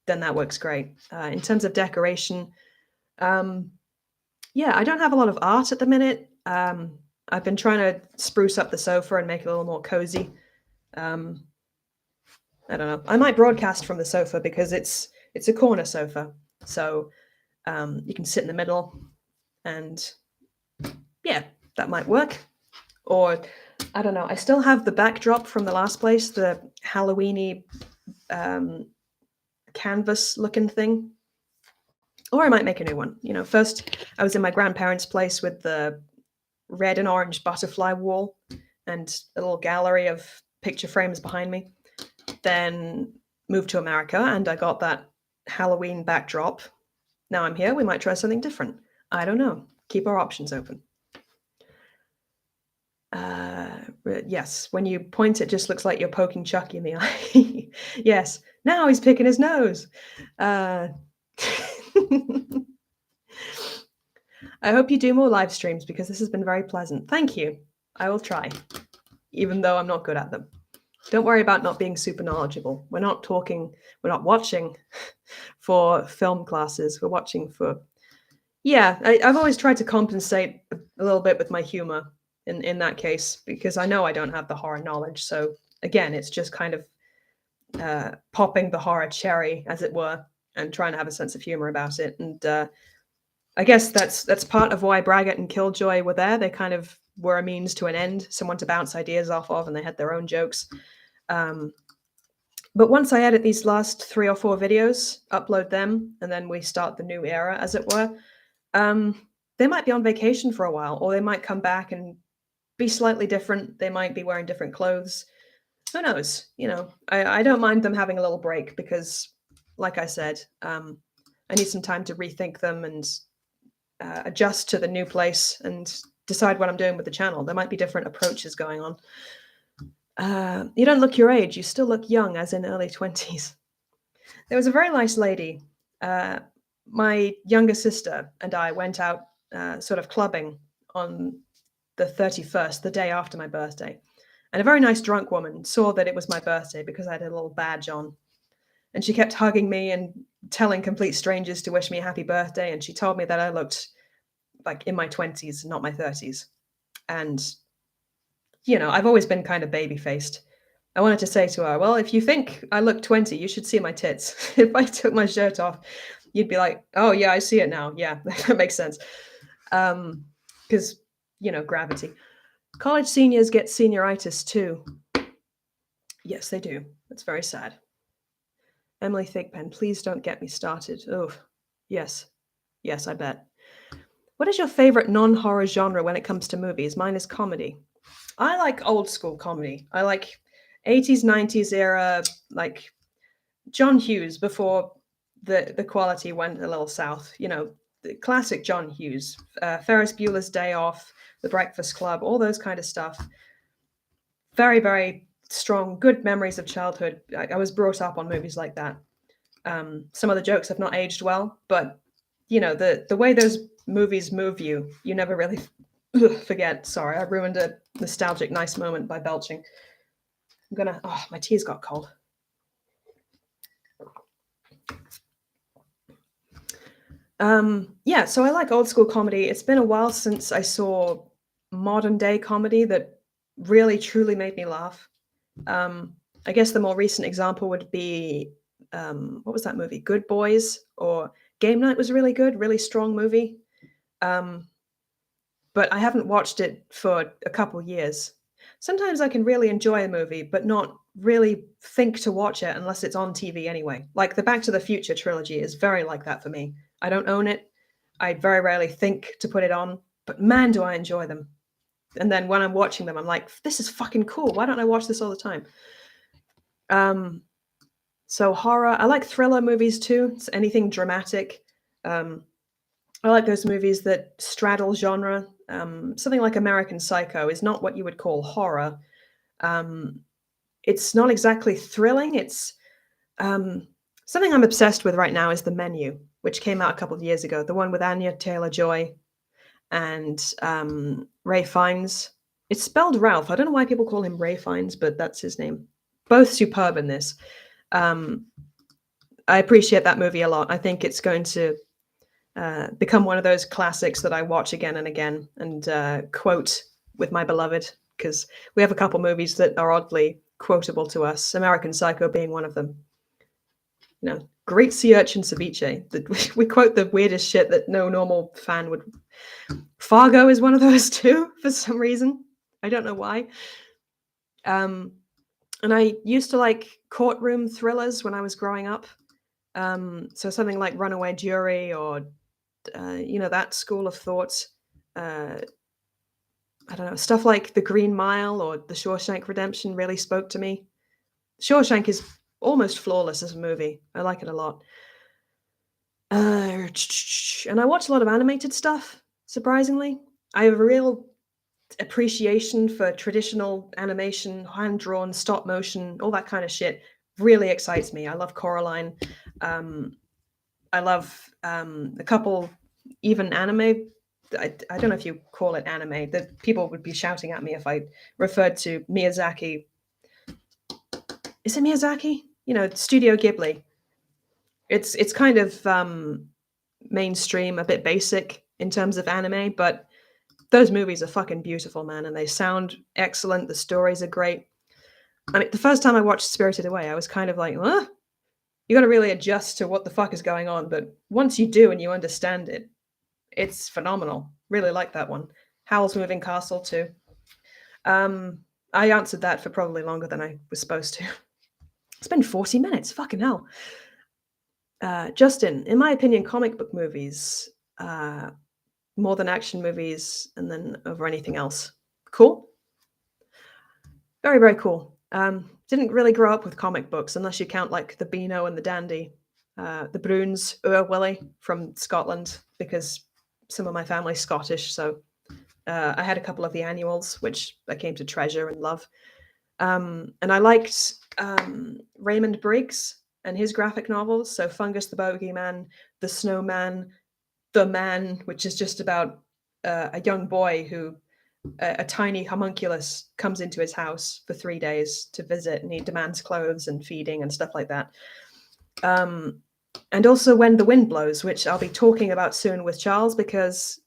that works great. In terms of decoration, yeah, I don't have a lot of art at the minute. I've been trying to spruce up the sofa and make it a little more cozy. I don't know. I might broadcast from the sofa because it's a corner sofa. So You can sit in the middle, and yeah, that might work. Or I don't know. I still have the backdrop from the last place, the Halloweeny canvas looking thing. Or I might make a new one. First I was in my grandparents' place with the red and orange butterfly wall and a little gallery of picture frames behind me. Then moved to America and I got that Halloween backdrop. Now I'm here. We might try something different. I don't know. Keep our options open. Yes, when you point, it just looks like you're poking Chucky in the eye. Yes, now he's picking his nose. I hope you do more live streams because this has been very pleasant. Thank you. I will try, even though I'm not good at them. Don't worry about not being super knowledgeable. We're not watching for film classes. We're watching for, yeah, I've always tried to compensate a little bit with my humor in that case, because I know I don't have the horror knowledge. So again, it's just kind of popping the horror cherry, as it were, and trying to have a sense of humor about it. And I guess that's part of why Braggart and Killjoy were there. They kind of were a means to an end, someone to bounce ideas off of, and they had their own jokes. But once I edit these last 3 or 4 videos, upload them, and then we start the new era, as it were, they might be on vacation for a while, or they might come back and be slightly different. They might be wearing different clothes. Who knows? I don't mind them having a little break because, like I said, I need some time to rethink them and adjust to the new place and decide what I'm doing with the channel. There might be different approaches going on. You don't look your age. You still look young, as in early 20s. There was a very nice lady. My younger sister and I went out sort of clubbing on the 31st, the day after my birthday. And a very nice drunk woman saw that it was my birthday because I had a little badge on. And she kept hugging me and telling complete strangers to wish me a happy birthday. And she told me that I looked like in my 20s, not my 30s. And, I've always been kind of baby-faced. I wanted to say to her, well, if you think I look 20, you should see my tits. If I took my shirt off, you'd be like, oh, yeah, I see it now. Yeah, that makes sense. Because, gravity. College seniors get senioritis too. Yes, they do. That's very sad. Emily Thigpen, please don't get me started. Oh, yes. Yes, I bet. What is your favorite non-horror genre when it comes to movies? Mine is comedy. I like old school comedy. I like 80s, 90s era, like John Hughes before the quality went a little south. The classic John Hughes, Ferris Bueller's Day Off, The Breakfast Club, all those kind of stuff. Very, very strong, good memories of childhood. I was brought up on movies like that. Some of the jokes have not aged well, but the way those movies move you, you never really forget. Sorry, I ruined a nostalgic nice moment by belching. My tea's got cold. Yeah, so I like old school comedy. It's been a while since I saw modern day comedy that really truly made me laugh. I guess the more recent example would be what was that movie? Good Boys or Game Night was really good, really strong movie. But I haven't watched it for a couple years. Sometimes I can really enjoy a movie, but not really think to watch it unless it's on TV anyway. Like the Back to the Future trilogy is very like that for me. I don't own it. I very rarely think to put it on, but man, do I enjoy them. And then when I'm watching them, I'm like, this is fucking cool. Why don't I watch this all the time? So horror, I like thriller movies too. It's anything dramatic. I like those movies that straddle genre. Something like American Psycho is not what you would call horror. It's not exactly thrilling. It's something I'm obsessed with right now is The Menu, which came out a couple of years ago. The one with Anya Taylor-Joy and Ray Fiennes. It's spelled Ralph. I don't know why people call him Ray Fiennes, but that's his name. Both superb in this. I appreciate that movie a lot. I think it's going to become one of those classics that I watch again and again and quote with my beloved, because we have a couple movies that are oddly quotable to us, American Psycho being one of them. Great sea urchin ceviche. We quote the weirdest shit that no normal fan would. Fargo is one of those too, for some reason. I don't know why. And I used to like courtroom thrillers when I was growing up. So something like Runaway Jury or, that school of thought. I don't know, stuff like The Green Mile or The Shawshank Redemption really spoke to me. Shawshank is almost flawless as a movie. I like it a lot. And I watch a lot of animated stuff, surprisingly. I have a real appreciation for traditional animation, hand-drawn, stop motion, all that kind of shit. Really excites me. I love Coraline. I love a couple, even anime. I don't know if you call it anime. The people would be shouting at me if I referred to Miyazaki. Is it Miyazaki? Studio Ghibli. It's kind of mainstream, a bit basic in terms of anime, but those movies are fucking beautiful, man, and they sound excellent. The stories are great. I mean, the first time I watched Spirited Away, I was kind of like, huh? You got to really adjust to what the fuck is going on. But once you do and you understand it, it's phenomenal. Really like that one. Howl's Moving Castle too. I answered that for probably longer than I was supposed to. It's been 40 minutes. Fucking hell. Justin, in my opinion, comic book movies, more than action movies, and then over anything else. Cool. Very, very cool. Didn't really grow up with comic books unless you count like the Beano and the Dandy, the Bruins, Willie from Scotland, because some of my family's Scottish. So I had a couple of the annuals, which I came to treasure and love. And I liked Raymond Briggs and his graphic novels. So Fungus the Bogeyman, The Snowman, The Man, which is just about a young boy who a tiny homunculus comes into his house for 3 days to visit, and he demands clothes and feeding and stuff like that. And also When the Wind Blows, which I'll be talking about soon with Charles, because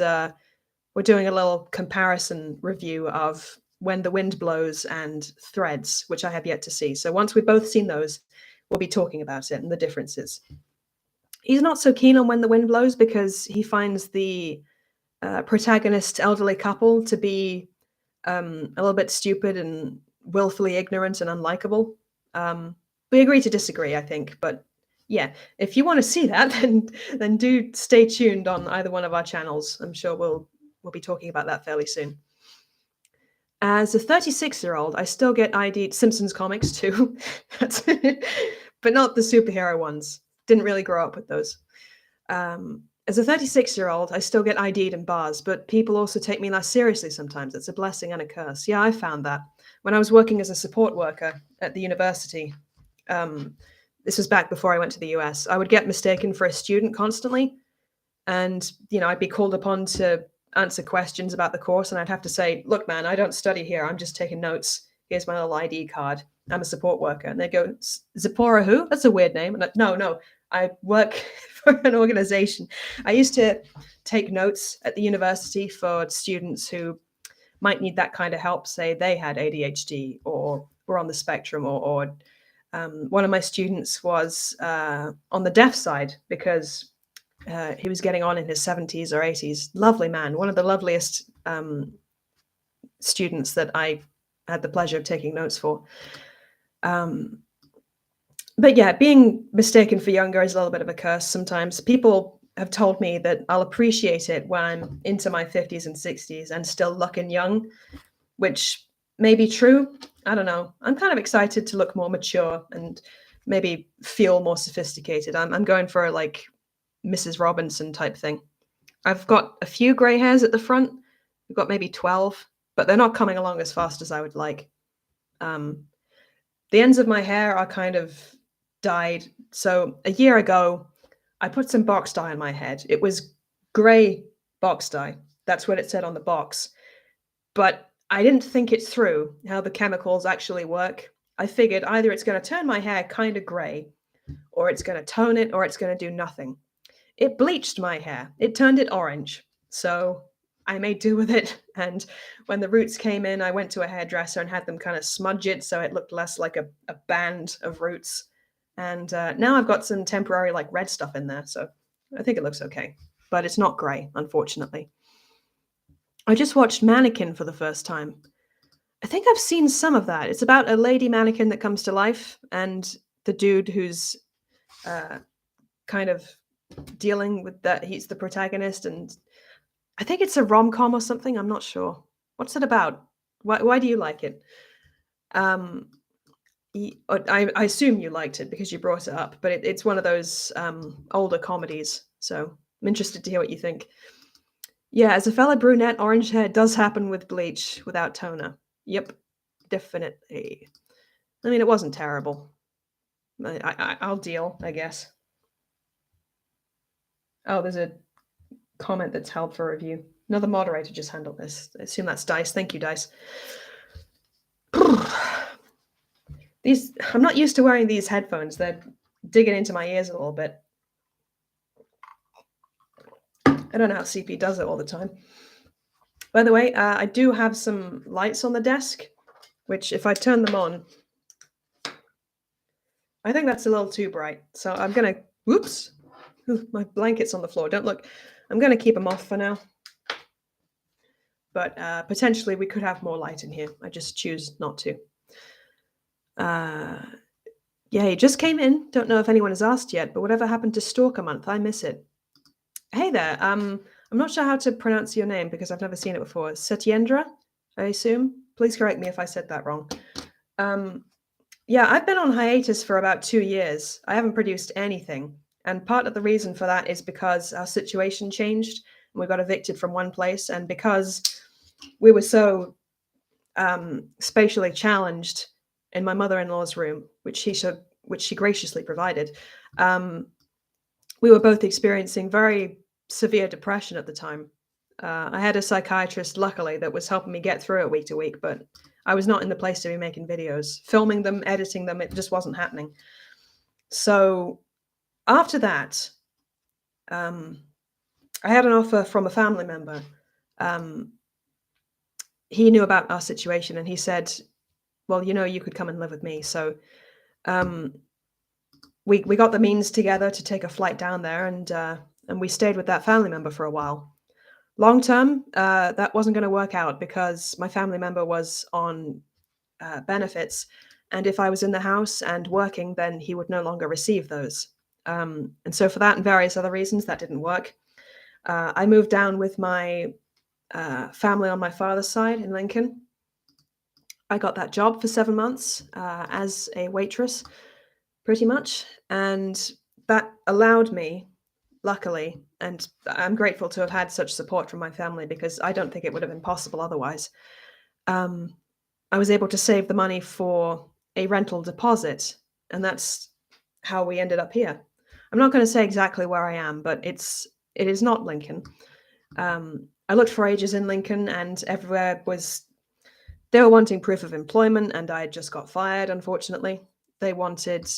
we're doing a little comparison review of When the Wind Blows and Threads, which I have yet to see. So once we've both seen those, we'll be talking about it and the differences. He's not so keen on When the Wind Blows because he finds the protagonist elderly couple to be a little bit stupid and willfully ignorant and unlikable. We agree to disagree, I think, but yeah, if you want to see that, then do stay tuned on either one of our channels. I'm sure we'll be talking about that fairly soon. As a 36-year-old, I still get ID'd Simpsons comics too, but not the superhero ones. Didn't really grow up with those. As a 36-year-old, I still get ID'd in bars, but people also take me less seriously sometimes. It's a blessing and a curse. Yeah, I found that. When I was working as a support worker at the university, this was back before I went to the US, I would get mistaken for a student constantly. And, I'd be called upon to answer questions about the course, and I'd have to say, look, man, I don't study here. I'm just taking notes. Here's my little ID card. I'm a support worker. And they'd go, Zipporah who? That's a weird name. And no, I work for an organization. I used to take notes at the university for students who might need that kind of help. Say they had ADHD or were on the spectrum, or one of my students was on the deaf side because he was getting on in his 70s or 80s. Lovely man. One of the loveliest students that I had the pleasure of taking notes for. But yeah, being mistaken for younger is a little bit of a curse sometimes. People have told me that I'll appreciate it when I'm into my 50s and 60s and still looking young, which may be true. I don't know. I'm kind of excited to look more mature and maybe feel more sophisticated. I'm going for a like Mrs. Robinson type thing. I've got a few gray hairs at the front. I've got maybe 12, but they're not coming along as fast as I would like. The ends of my hair are kind of dyed. So a year ago, I put some box dye on my head. It was gray box dye. That's what it said on the box. But I didn't think it through how the chemicals actually work. I figured either it's going to turn my hair kind of gray, or it's going to tone it, or it's going to do nothing. It bleached my hair. It turned it orange. So I made do with it. And when the roots came in, I went to a hairdresser and had them kind of smudge it so it looked less like a band of roots. And now I've got some temporary like red stuff in there, so I think it looks okay. But it's not grey, unfortunately. I just watched Mannequin for the first time. I think I've seen some of that. It's about a lady mannequin that comes to life, and the dude who's kind of dealing with that. He's the protagonist, and I think it's a rom-com or something. I'm not sure. What's it about? Why do you like it? I assume you liked it because you brought it up, but it's one of those older comedies. So I'm interested to hear what you think. Yeah, as a fellow brunette, orange hair does happen with bleach without toner. Yep, definitely. I mean, it wasn't terrible. I'll deal, I guess. Oh, there's a comment that's held for review. Another moderator just handled this. I assume that's Dice. Thank you, Dice. I'm not used to wearing these headphones. They're digging into my ears a little bit. I don't know how CP does it all the time. By the way, I do have some lights on the desk, which if I turn them on, I think that's a little too bright. So I'm going to, whoops, my blanket's on the floor. Don't look. I'm going to keep them off for now. But potentially we could have more light in here. I just choose not to. Yeah, he just came in. Don't know if anyone has asked yet, but whatever happened to Stalker Month? I miss it. Hey there. I'm not sure how to pronounce your name because I've never seen it before. Satyendra, I assume. Please correct me if I said that wrong. Yeah, I've been on hiatus for about 2 years. I haven't produced anything. And part of the reason for that is because our situation changed and we got evicted from one place. And because we were so spatially challenged in my mother-in-law's room, which she graciously provided, we were both experiencing very severe depression at the time. I had a psychiatrist, luckily, that was helping me get through it week to week, but I was not in the place to be making videos. Filming them, editing them, it just wasn't happening. So after that, I had an offer from a family member. He knew about our situation and he said, well, you could come and live with me. So we got the means together to take a flight down there, and we stayed with that family member for a while. Long term, that wasn't going to work out because my family member was on benefits, and if I was in the house and working, then he would no longer receive those. And so for that and various other reasons, that didn't work. I moved down with my family on my father's side in Lincoln. I got that job for 7 months as a waitress, pretty much, and that allowed me, luckily, and I'm grateful to have had such support from my family because I don't think it would have been possible otherwise. I was able to save the money for a rental deposit, and that's how we ended up here. I'm not going to say exactly where I am, but it is not Lincoln. I looked for ages in Lincoln, and everywhere they were wanting proof of employment, and I just got fired, unfortunately. They wanted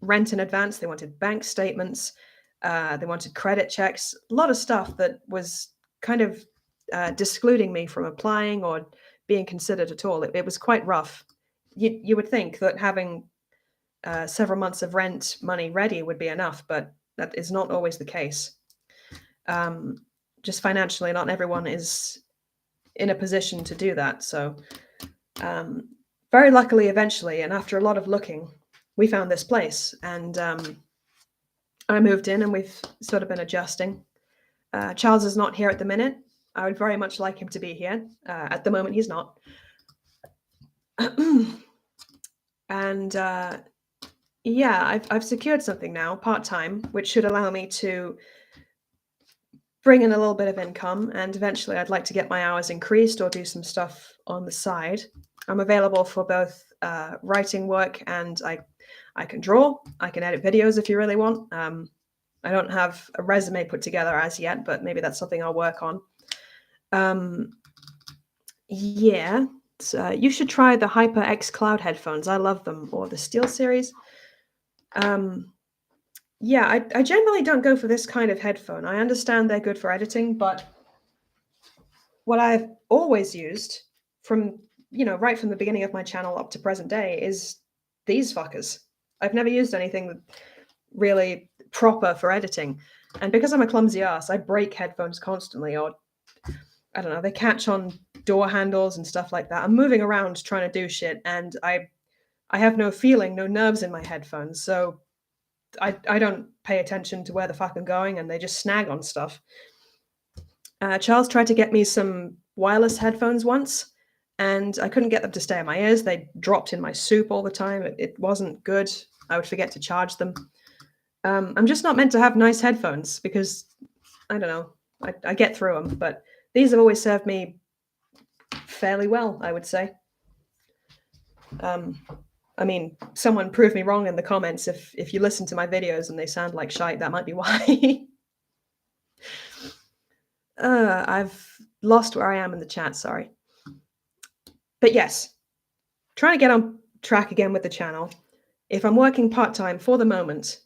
rent in advance. They wanted bank statements. They wanted credit checks. A lot of stuff that was kind of discluding me from applying or being considered at all. It was quite rough. You would think that having several months of rent money ready would be enough, but that is not always the case. Just financially, not everyone is in a position to do that. So very luckily, eventually, and after a lot of looking, we found this place, and I moved in, and we've sort of been adjusting. Charles is not here at the minute. I would very much like him to be here. At the moment, he's not. And yeah, I've secured something now, part-time, which should allow me to bring in a little bit of income, and eventually I'd like to get my hours increased or do some stuff on the side. I'm available for both writing work, and I can draw. I can edit videos if you really want. I don't have a resume put together as yet, but maybe that's something I'll work on. Yeah, you should try the HyperX Cloud headphones. I love them, or the Steel series. Yeah, I generally don't go for this kind of headphone. I understand they're good for editing, but what I've always used from, right from the beginning of my channel up to present day is these fuckers. I've never used anything really proper for editing. And because I'm a clumsy ass, I break headphones constantly, or I don't know, they catch on door handles and stuff like that. I'm moving around trying to do shit, and I have no feeling, no nerves in my headphones, so I don't pay attention to where the fuck I'm going, and they just snag on stuff. Charles tried to get me some wireless headphones once, and I couldn't get them to stay in my ears. They dropped in my soup all the time. It wasn't good. I would forget to charge them. I'm just not meant to have nice headphones because, I don't know, I get through them, but these have always served me fairly well, I would say. I mean, someone prove me wrong in the comments. If you listen to my videos and they sound like shite, that might be why. I've lost where I am in the chat, sorry. But yes, trying to get on track again with the channel. If I'm working part-time for the moment,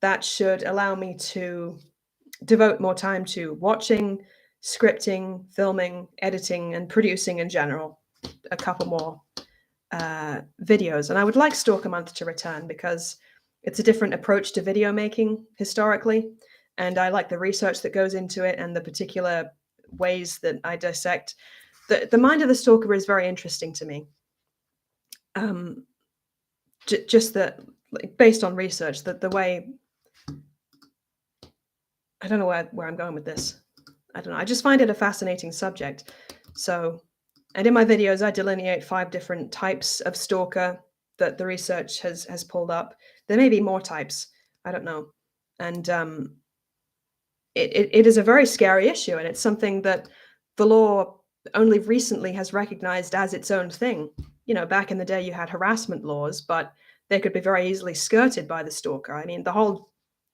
that should allow me to devote more time to watching, scripting, filming, editing, and producing in general. A couple more videos. And I would like Stalker Month to return because it's a different approach to video making historically. And I like the research that goes into it and the particular ways that I dissect. The mind of the stalker is very interesting to me. Just that, like, based on research, that the way, I don't know where I'm going with this. I don't know. I just find it a fascinating subject. So, and in my videos, I delineate 5 different types of stalker that the research has pulled up. There may be more types. I don't know. And it is a very scary issue, and it's something that the law only recently has recognized as its own thing. You know, back in the day, you had harassment laws, but they could be very easily skirted by the stalker. I mean, the whole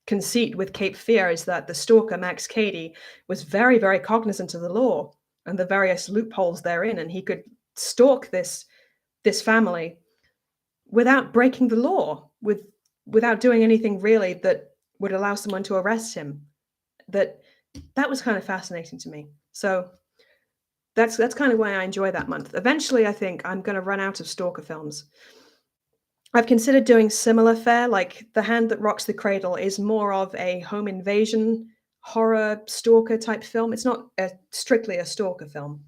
conceit with Cape Fear is that the stalker, Max Cady, was very, very cognizant of the law and the various loopholes therein, and he could stalk this family without breaking the law, without doing anything really that would allow someone to arrest him. That was kind of fascinating to me. So that's kind of why I enjoy that month. Eventually, I think I'm going to run out of stalker films. I've considered doing similar fare, like The Hand That Rocks the Cradle is more of a home invasion horror stalker type film. It's not strictly a stalker film.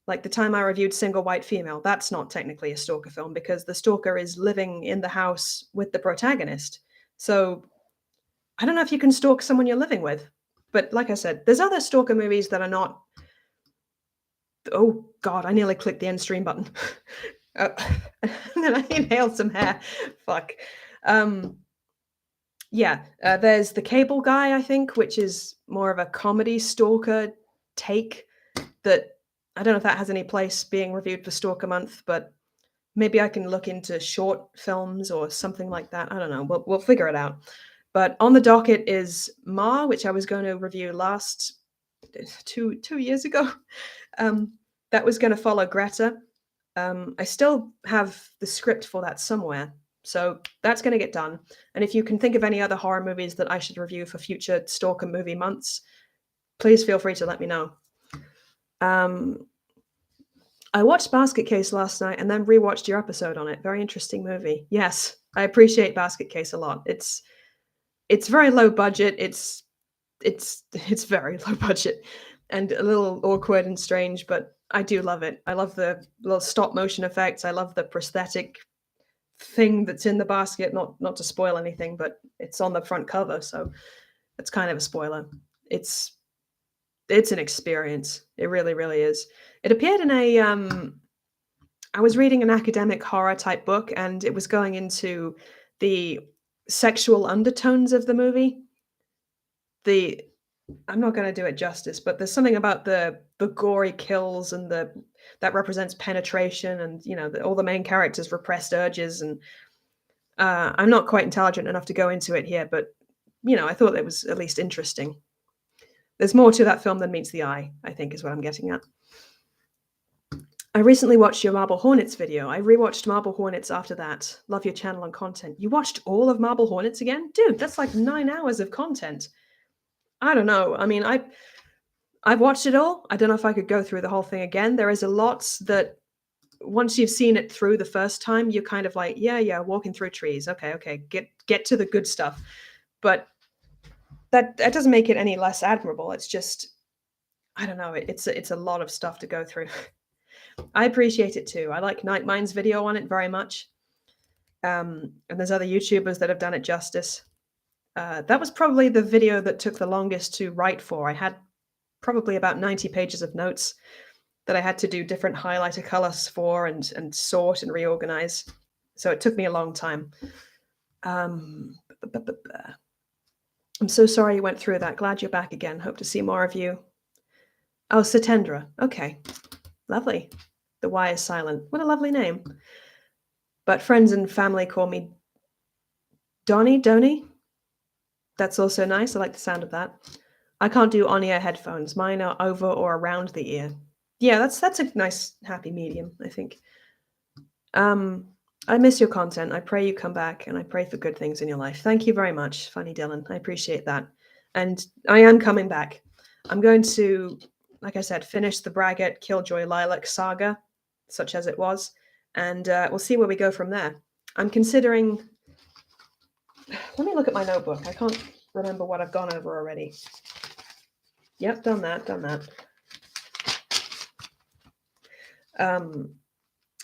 Like the time I reviewed Single White Female, that's not technically a stalker film because the stalker is living in the house with the protagonist. So I don't know if you can stalk someone you're living with. But like I said, there's other stalker movies that are not... Oh, God, I nearly clicked the end stream button. And then I inhaled some hair. Fuck. Yeah, there's The Cable Guy, I think, which is more of a comedy stalker take that... I don't know if that has any place being reviewed for Stalker Month, but maybe I can look into short films or something like that. I don't know. We'll figure it out. But on the docket is Ma, which I was going to review last 2 years ago. That was going to follow Greta. I still have the script for that somewhere. So that's going to get done. And if you can think of any other horror movies that I should review for future Stalker movie months, please feel free to let me know. I watched Basket Case last night and then rewatched your episode on it. Very interesting movie. Yes, I appreciate Basket Case a lot. It's very low budget. It's very low budget and a little awkward and strange, but I do love it. I love the little stop motion effects. I love the prosthetic thing that's in the basket. Not to spoil anything, but it's on the front cover, so it's kind of a spoiler. It's an experience. It really, really is. It appeared in a I was reading an academic horror type book, and it was going into the sexual undertones of the movie. I'm not going to do it justice, but there's something about the gory kills and that represents penetration, and you know, all the main characters' repressed urges. And I'm not quite intelligent enough to go into it here, but you know, I thought it was at least interesting. There's more to that film than meets the eye, I think, is what I'm getting at. I recently watched your Marble Hornets video. I rewatched Marble Hornets after that. Love your channel and content. You watched all of Marble Hornets again? Dude, that's like 9 hours of content. I don't know. I mean, I've watched it all. I don't know if I could go through the whole thing again. There is a lot that once you've seen it through the first time, you're kind of like, yeah, walking through trees. Okay, get to the good stuff. But that doesn't make it any less admirable. It's just, I don't know, it's a lot of stuff to go through. I appreciate it too. I like Nightmine's video on it very much. And there's other YouTubers that have done it justice. That was probably the video that took the longest to write for. I had probably about 90 pages of notes that I had to do different highlighter colors for and sort and reorganize. So it took me a long time. I'm so sorry you went through that. Glad you're back again. Hope to see more of you. Oh, Satendra. Okay. Lovely. The Y is silent. What a lovely name. But friends and family call me Donnie. That's also nice. I like the sound of that. I can't do on-ear headphones. Mine are over or around the ear. Yeah, that's a nice happy medium, I think. I miss your content. I pray you come back, and I pray for good things in your life. Thank you very much, Funny Dylan. I appreciate that. And I am coming back. I'm going to, like I said, finish the Braggett Killjoy Lilac saga, such as it was, and we'll see where we go from there. I'm considering... Let me look at my notebook. I can't remember what I've gone over already. Yep, done that.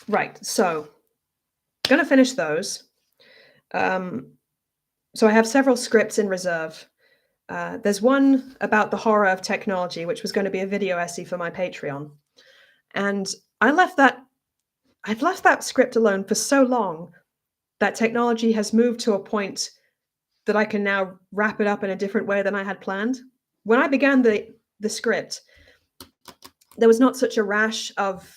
Right, so I'm going to finish those. So I have several scripts in reserve. There's one about the horror of technology, which was going to be a video essay for my Patreon. And I've left that script alone for so long that technology has moved to a point that I can now wrap it up in a different way than I had planned. When I began the script, there was not such a rash of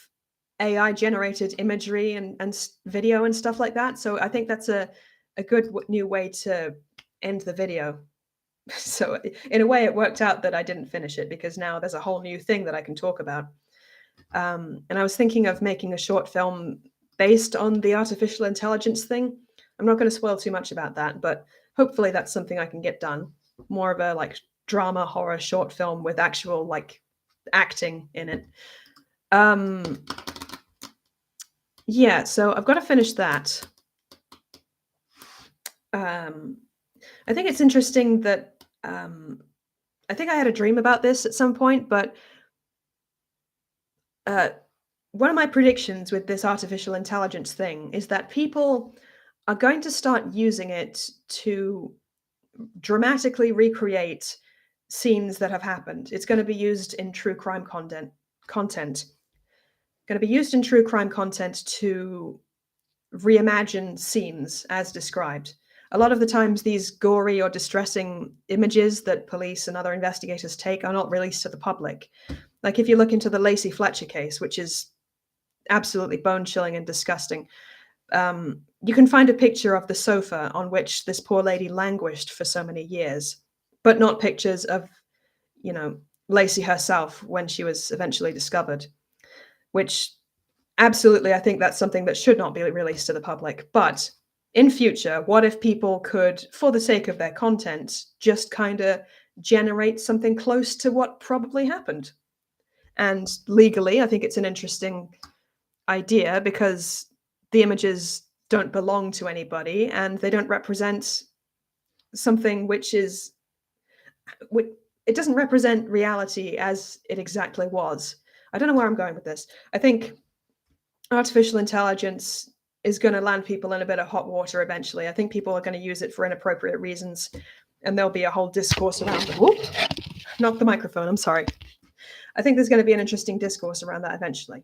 AI generated imagery and video and stuff like that. So I think that's a good new way to end the video. So in a way, it worked out that I didn't finish it because now there's a whole new thing that I can talk about. And I was thinking of making a short film based on the artificial intelligence thing. I'm not going to spoil too much about that, but hopefully that's something I can get done. More of a like drama horror short film with actual like acting in it. Yeah, so I've got to finish that. I think it's interesting that I think I had a dream about this at some point, but one of my predictions with this artificial intelligence thing is that people are going to start using it to dramatically recreate scenes that have happened. It's going to be used in true crime content. Going to be used in true crime content to reimagine scenes as described. A lot of the times these gory or distressing images that police and other investigators take are not released to the public. Like if you look into the Lacey Fletcher case, which is absolutely bone-chilling and disgusting, you can find a picture of the sofa on which this poor lady languished for so many years, but not pictures of, Lacey herself when she was eventually discovered, which absolutely, I think that's something that should not be released to the public. But in future, what if people could, for the sake of their content, just kind of generate something close to what probably happened? And legally, I think it's an interesting idea because the images don't belong to anybody and they don't represent something which is, it doesn't represent reality as it exactly was. I don't know where I'm going with this. I think artificial intelligence is going to land people in a bit of hot water eventually. I think people are going to use it for inappropriate reasons, and there'll be a whole discourse around it. Whoop! Knocked the microphone, I'm sorry. I think there's going to be an interesting discourse around that eventually.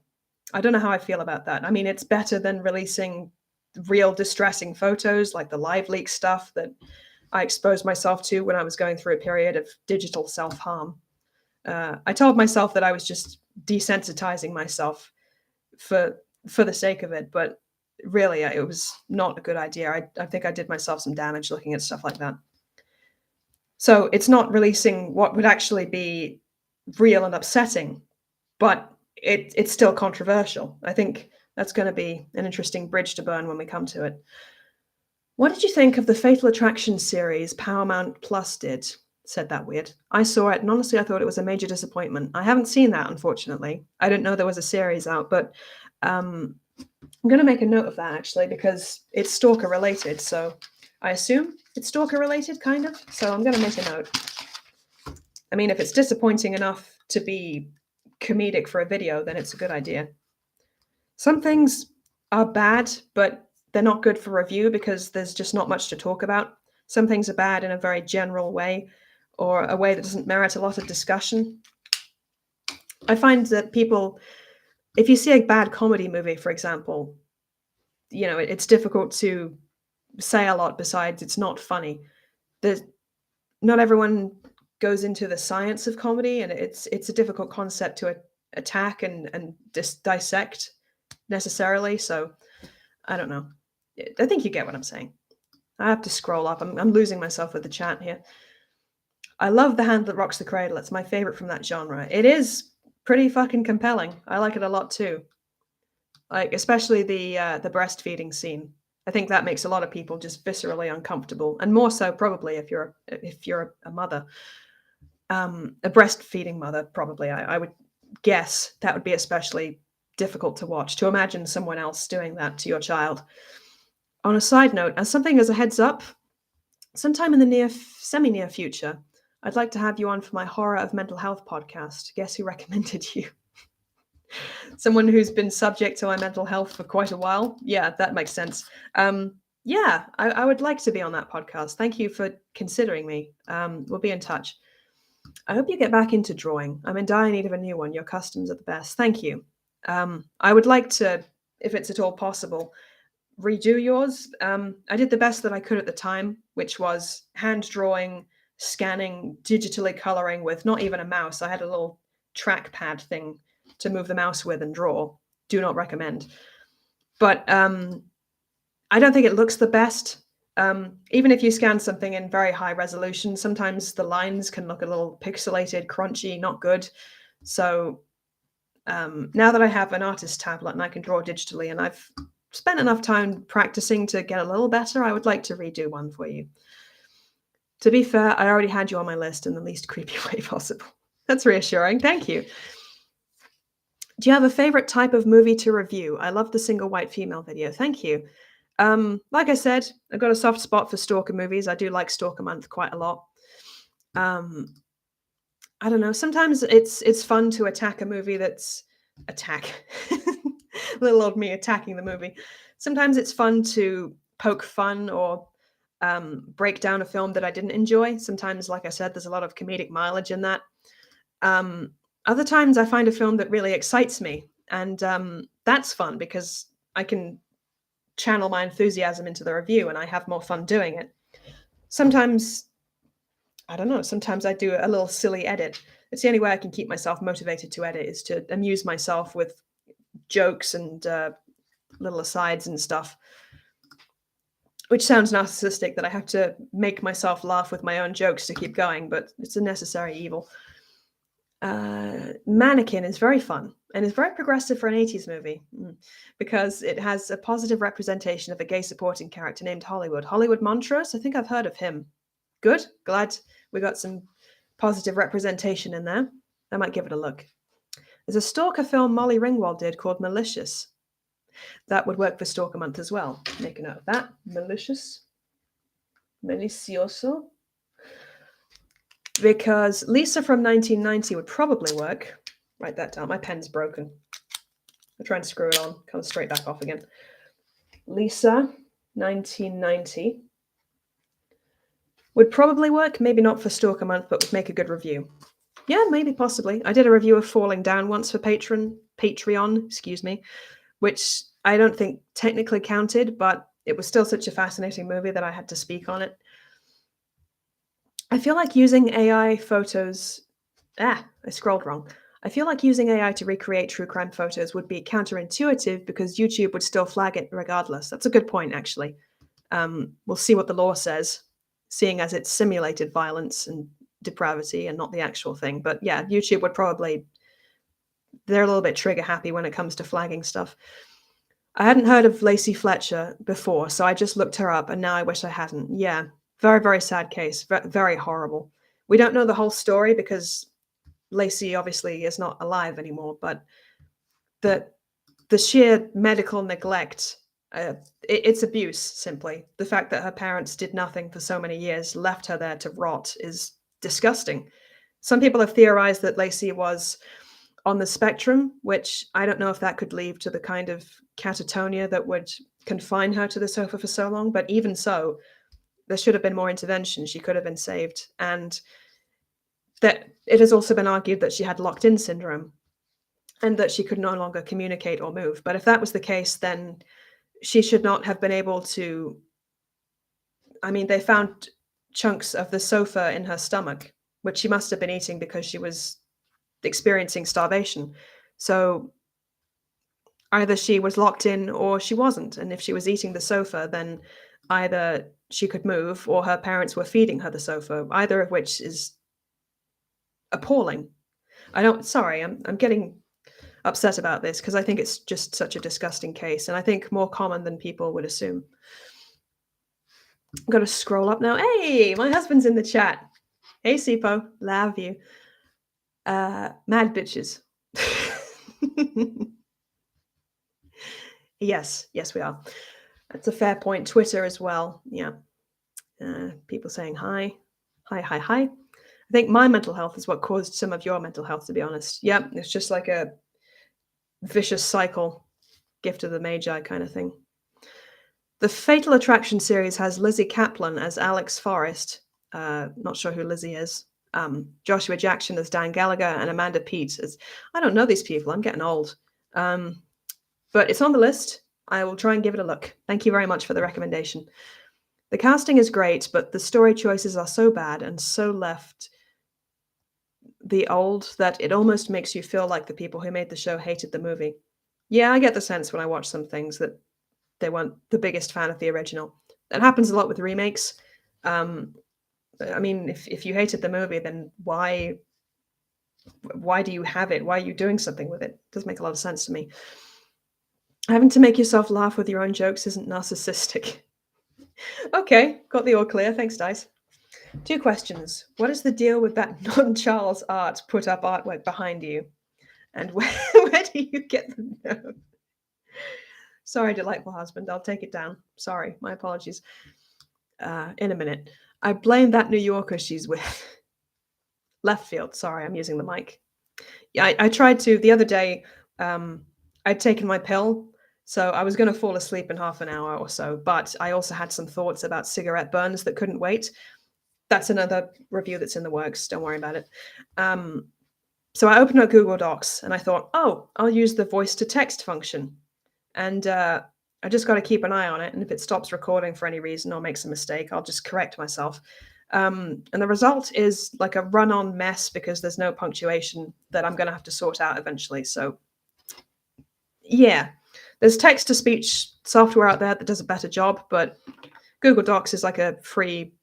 I don't know how I feel about that. I mean, it's better than releasing real distressing photos like the live leak stuff that I exposed myself to when I was going through a period of digital self-harm. I told myself that I was just desensitizing myself for the sake of it, but really it was not a good idea. I think I did myself some damage looking at stuff like that. So it's not releasing what would actually be real and upsetting, but it's still controversial. I think that's going to be an interesting bridge to burn when we come to it. What did you think of the Fatal Attraction series Paramount Plus did? Said that weird. I saw it, and honestly, I thought it was a major disappointment. I haven't seen that, unfortunately. I didn't know there was a series out, but I'm going to make a note of that, actually, because it's stalker related. So I assume it's stalker related, kind of. So I'm going to make a note. I mean, if it's disappointing enough to be comedic for a video, then it's a good idea. Some things are bad, but they're not good for review because there's just not much to talk about. Some things are bad in a very general way, or a way that doesn't merit a lot of discussion. I find that people, if you see a bad comedy movie, for example, it's difficult to say a lot besides it's not funny. There's, not everyone goes into the science of comedy, and it's a difficult concept to attack and dissect necessarily. So I don't know. I think you get what I'm saying. I have to scroll up. I'm losing myself with the chat here. I love The Hand That Rocks the Cradle. It's my favorite from that genre. It is pretty fucking compelling. I like it a lot too. Like, especially the breastfeeding scene. I think that makes a lot of people just viscerally uncomfortable, and more so probably if you're a mother, a breastfeeding mother. Probably, I would guess that would be especially difficult to watch. To imagine someone else doing that to your child. On a side note, as a heads up, sometime in the semi-near future, I'd like to have you on for my Horror of Mental Health podcast. Guess who recommended you? Someone who's been subject to my mental health for quite a while. Yeah, that makes sense. Yeah, I would like to be on that podcast. Thank you for considering me. We'll be in touch. I hope you get back into drawing. I'm in dire need of a new one. Your customs are the best. Thank you. I would like to, if it's at all possible, redo yours. I did the best that I could at the time, which was hand drawing, scanning, digitally coloring with not even a mouse. I had a little trackpad thing to move the mouse with and draw. Do not recommend. But I don't think it looks the best. Even if you scan something in very high resolution, sometimes the lines can look a little pixelated, crunchy, not good. So now that I have an artist tablet and I can draw digitally, and I've spent enough time practicing to get a little better, I would like to redo one for you. To be fair, I already had you on my list in the least creepy way possible. That's reassuring. Thank you. Do you have a favorite type of movie to review? I love the single white female video. Thank you. Like I said, I've got a soft spot for stalker movies. I do like Stalker Month quite a lot. I don't know. Sometimes it's fun to attack a movie that's little old me attacking the movie. Sometimes it's fun to poke fun or break down a film that I didn't enjoy. Sometimes, like I said, there's a lot of comedic mileage in that. Other times I find a film that really excites me, and that's fun because I can channel my enthusiasm into the review and I have more fun doing it. Sometimes, I don't know, sometimes I do a little silly edit. It's the only way I can keep myself motivated to edit, is to amuse myself with jokes and little asides and stuff. Which sounds narcissistic, that I have to make myself laugh with my own jokes to keep going, but it's a necessary evil. Mannequin is very fun and is very progressive for an 80s movie because it has a positive representation of a gay supporting character named Hollywood Montrose. I think I've heard of him. Good. Glad we got some positive representation in there. I might give it a look. There's a stalker film Molly Ringwald did called Malicious. That would work for Stalker Month as well. Make a note of that. Malicious. Malicioso. Because Lisa from 1990 would probably work. Write that down. My pen's broken. I'll try and screw it on. Comes straight back off again. Lisa, 1990. Would probably work. Maybe not for Stalker Month, but would make a good review. Yeah, maybe, possibly. I did a review of Falling Down once for Patreon, which I don't think technically counted, but it was still such a fascinating movie that I had to speak on it. I feel like using AI photos... I scrolled wrong. I feel like using AI to recreate true crime photos would be counterintuitive because YouTube would still flag it regardless. That's a good point, actually. We'll see what the law says, seeing as it's simulated violence and depravity and not the actual thing. But yeah, YouTube would probably... They're a little bit trigger happy when it comes to flagging stuff. I hadn't heard of Lacey Fletcher before, so I just looked her up, and now I wish I hadn't. Yeah, very, very sad case. Very horrible. We don't know the whole story because Lacey obviously is not alive anymore, but the sheer medical neglect, it's abuse, simply. The fact that her parents did nothing for so many years, left her there to rot, is disgusting. Some people have theorized that Lacey was on the spectrum, which I don't know if that could lead to the kind of catatonia that would confine her to the sofa for so long. But even so, there should have been more intervention. She could have been saved. And that it has also been argued that she had locked-in syndrome and that she could no longer communicate or move. But if that was the case, then she should not have been able to. I mean, they found chunks of the sofa in her stomach, which she must have been eating because she was experiencing starvation. So either she was locked in or she wasn't. And if she was eating the sofa, then either she could move or her parents were feeding her the sofa, either of which is appalling. I'm getting upset about this because I think it's just such a disgusting case, and I think more common than people would assume. I'm gonna scroll up now. Hey, my husband's in the chat. Hey, Sipo, love you. Mad bitches. Yes, we are. That's a fair point. Twitter as well. Yeah. People saying hi. Hi. I think my mental health is what caused some of your mental health, to be honest. Yep, it's just like a vicious cycle, gift of the Magi kind of thing. The Fatal Attraction series has Lizzie Kaplan as Alex Forrest. Not sure who Lizzie is. Joshua Jackson as Dan Gallagher, and Amanda Peet as, I don't know these people. I'm getting old. But it's on the list. I will try and give it a look. Thank you very much for the recommendation. The casting is great, but the story choices are so bad and so left the old that it almost makes you feel like the people who made the show hated the movie. Yeah, I get the sense when I watch some things that they weren't the biggest fan of the original. That happens a lot with remakes. I mean, if you hated the movie, then why do you have it? Why are you doing something with it? It doesn't make a lot of sense to me. Having to make yourself laugh with your own jokes isn't narcissistic. Okay, got the all clear. Thanks, Dice. 2 questions. What is the deal with that non-Charles art put up artwork behind you? And where do you get the note? Sorry, delightful husband. I'll take it down. Sorry, my apologies. In a minute. I blame that New Yorker she's with. Left field. Sorry, I'm using the mic. Yeah, I tried to the other day. I'd taken my pill, so I was going to fall asleep in half an hour or so, but I also had some thoughts about cigarette burns that couldn't wait. That's another review that's in the works. Don't worry about it. So I opened up Google Docs and I thought, oh, I'll use the voice to text function. And I just got to keep an eye on it. And if it stops recording for any reason or makes a mistake, I'll just correct myself. And the result is like a run-on mess because there's no punctuation that I'm going to have to sort out eventually. So yeah, there's text-to-speech software out there that does a better job, but Google Docs is like a free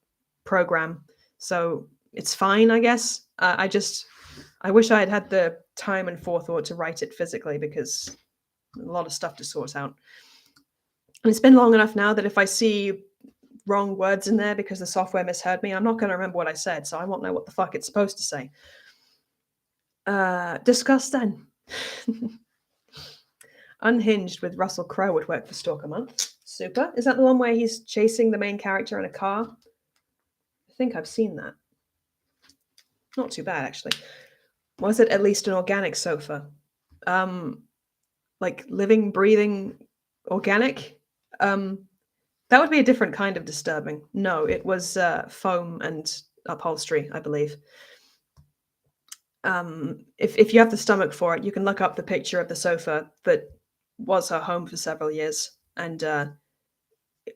program, so it's fine, I guess. I wish I had the time and forethought to write it physically because a lot of stuff to sort out. And it's been long enough now that if I see wrong words in there because the software misheard me, I'm not going to remember what I said, so I won't know what the fuck it's supposed to say. Discuss then. Unhinged with Russell Crowe would work for Stalker Month. Super. Is that the one where he's chasing the main character in a car? I think I've seen that. Not too bad, actually. Was it at least an organic sofa? Like living, breathing, organic? That would be a different kind of disturbing. No, it was foam and upholstery, I believe. If you have the stomach for it, you can look up the picture of the sofa that was her home for several years, and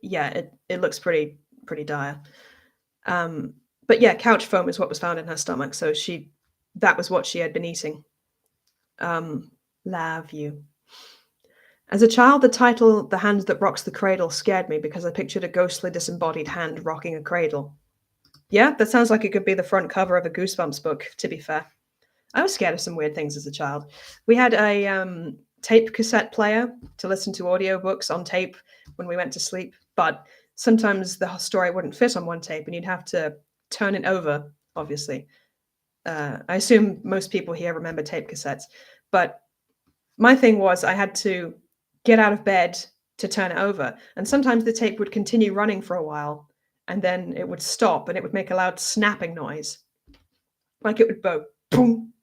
yeah, it looks pretty dire. But yeah, couch foam is what was found in her stomach, so that was what she had been eating. Love you. As a child, the title "The Hand That Rocks the Cradle" scared me because I pictured a ghostly, disembodied hand rocking a cradle. Yeah, that sounds like it could be the front cover of a Goosebumps book, to be fair. I was scared of some weird things as a child. We had a tape cassette player to listen to audiobooks on tape when we went to sleep, but sometimes the story wouldn't fit on one tape and you'd have to turn it over, obviously. I assume most people here remember tape cassettes, but my thing was I had to get out of bed to turn it over. And sometimes the tape would continue running for a while and then it would stop and it would make a loud snapping noise. Like it would go boom.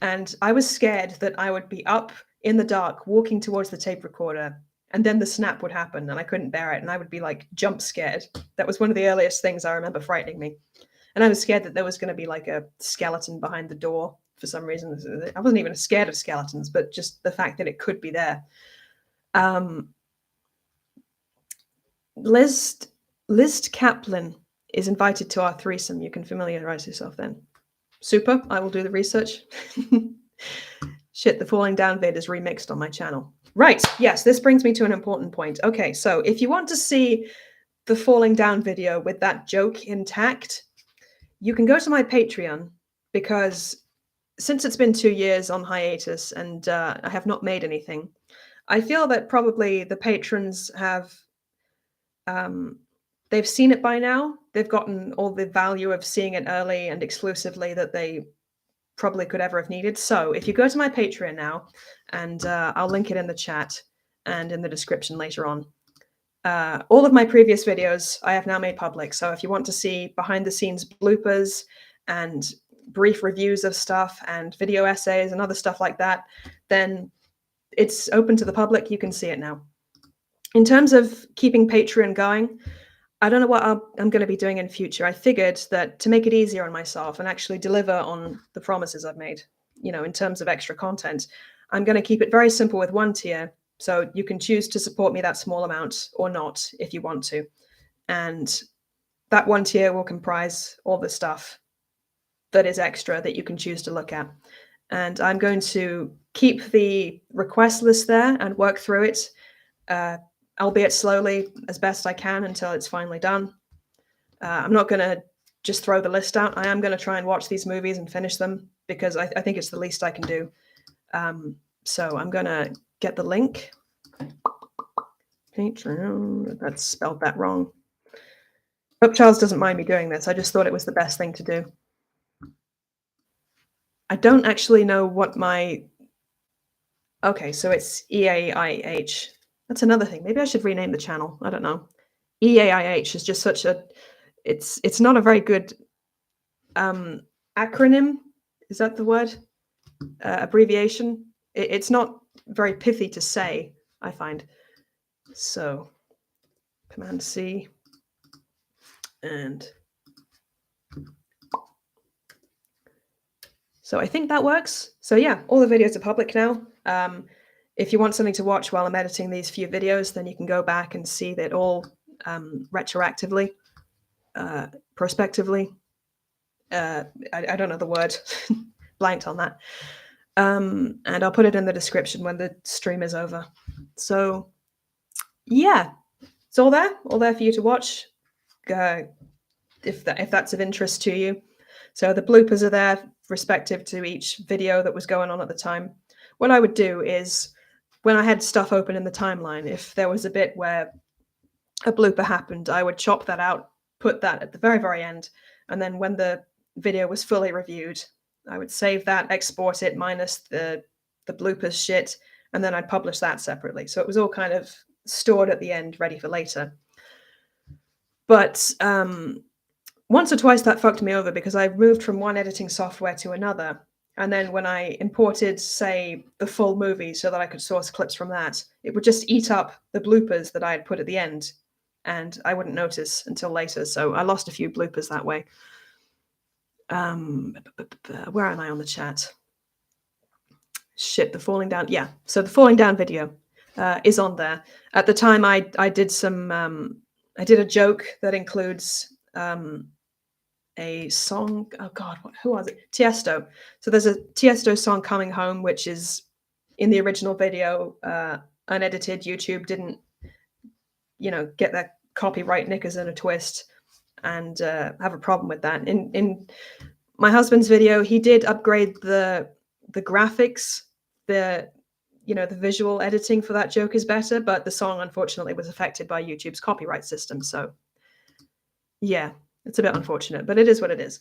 And I was scared that I would be up in the dark walking towards the tape recorder and then the snap would happen and I couldn't bear it and I would be like jump scared. That was one of the earliest things I remember frightening me. And I was scared that there was going to be like a skeleton behind the door for some reason. I wasn't even scared of skeletons, but just the fact that it could be there. Liz Kaplan is invited to our threesome. You can familiarize yourself then. Super. I will do the research. Shit, the falling down vid is remixed on my channel. Right. Yes, this brings me to an important point. Okay, so if you want to see the falling down video with that joke intact, you can go to my Patreon, because since it's been 2 years on hiatus and I have not made anything, I feel that probably the patrons have they've seen it by now. They've gotten all the value of seeing it early and exclusively that they probably could ever have needed. So if you go to my Patreon now, and I'll link it in the chat and in the description later on, all of my previous videos I have now made public. So if you want to see behind the scenes bloopers and brief reviews of stuff and video essays and other stuff like that, then it's open to the public. You can see it now. In terms of keeping Patreon going, I don't know what I'm going to be doing in future. I figured that to make it easier on myself and actually deliver on the promises I've made, you know, in terms of extra content, I'm going to keep it very simple with one tier. So you can choose to support me that small amount or not if you want to. And that one tier will comprise all the stuff that is extra that you can choose to look at. And I'm going to keep the request list there and work through it, albeit slowly as best I can until it's finally done. I'm not going to just throw the list out. I am going to try and watch these movies and finish them because I think it's the least I can do. So I'm going to get the link. Patreon. That's spelled that wrong. Hope Charles doesn't mind me doing this. I just thought it was the best thing to do. I don't actually know what my... Okay, so it's EAIH. That's another thing. Maybe I should rename the channel. I don't know. EAIH is just such a... It's not a very good acronym. Is that the word? Abbreviation. It's not very pithy to say, I find. So, Command C. And... So I think that works. So yeah, all the videos are public now. If you want something to watch while I'm editing these few videos, then you can go back and see that all retroactively, prospectively. I don't know the word, blanked on that. And I'll put it in the description when the stream is over. So yeah, it's all there for you to watch, if that's of interest to you. So the bloopers are there respective to each video that was going on at the time. What I would do is, when I had stuff open in the timeline, if there was a bit where a blooper happened, I would chop that out, put that at the very, very end. And then when the video was fully reviewed, I would save that, export it minus the bloopers shit, and then I'd publish that separately. So it was all kind of stored at the end, ready for later. But once or twice that fucked me over because I moved from one editing software to another. And then when I imported, say, the full movie so that I could source clips from that, it would just eat up the bloopers that I had put at the end. And I wouldn't notice until later. So I lost a few bloopers that way. Where am I on the chat? Shit, the falling down. Yeah, so the falling down video is on there. At the time, I did some... I did a joke that includes... a song, oh god, who was it? Tiesto. So there's a Tiesto song, Coming Home, which is in the original video, unedited. YouTube didn't, get their copyright knickers in a twist and have a problem with that. In my husband's video, he did upgrade the graphics, the visual editing for that joke is better, but the song unfortunately was affected by YouTube's copyright system. So yeah. It's a bit unfortunate, but it is what it is.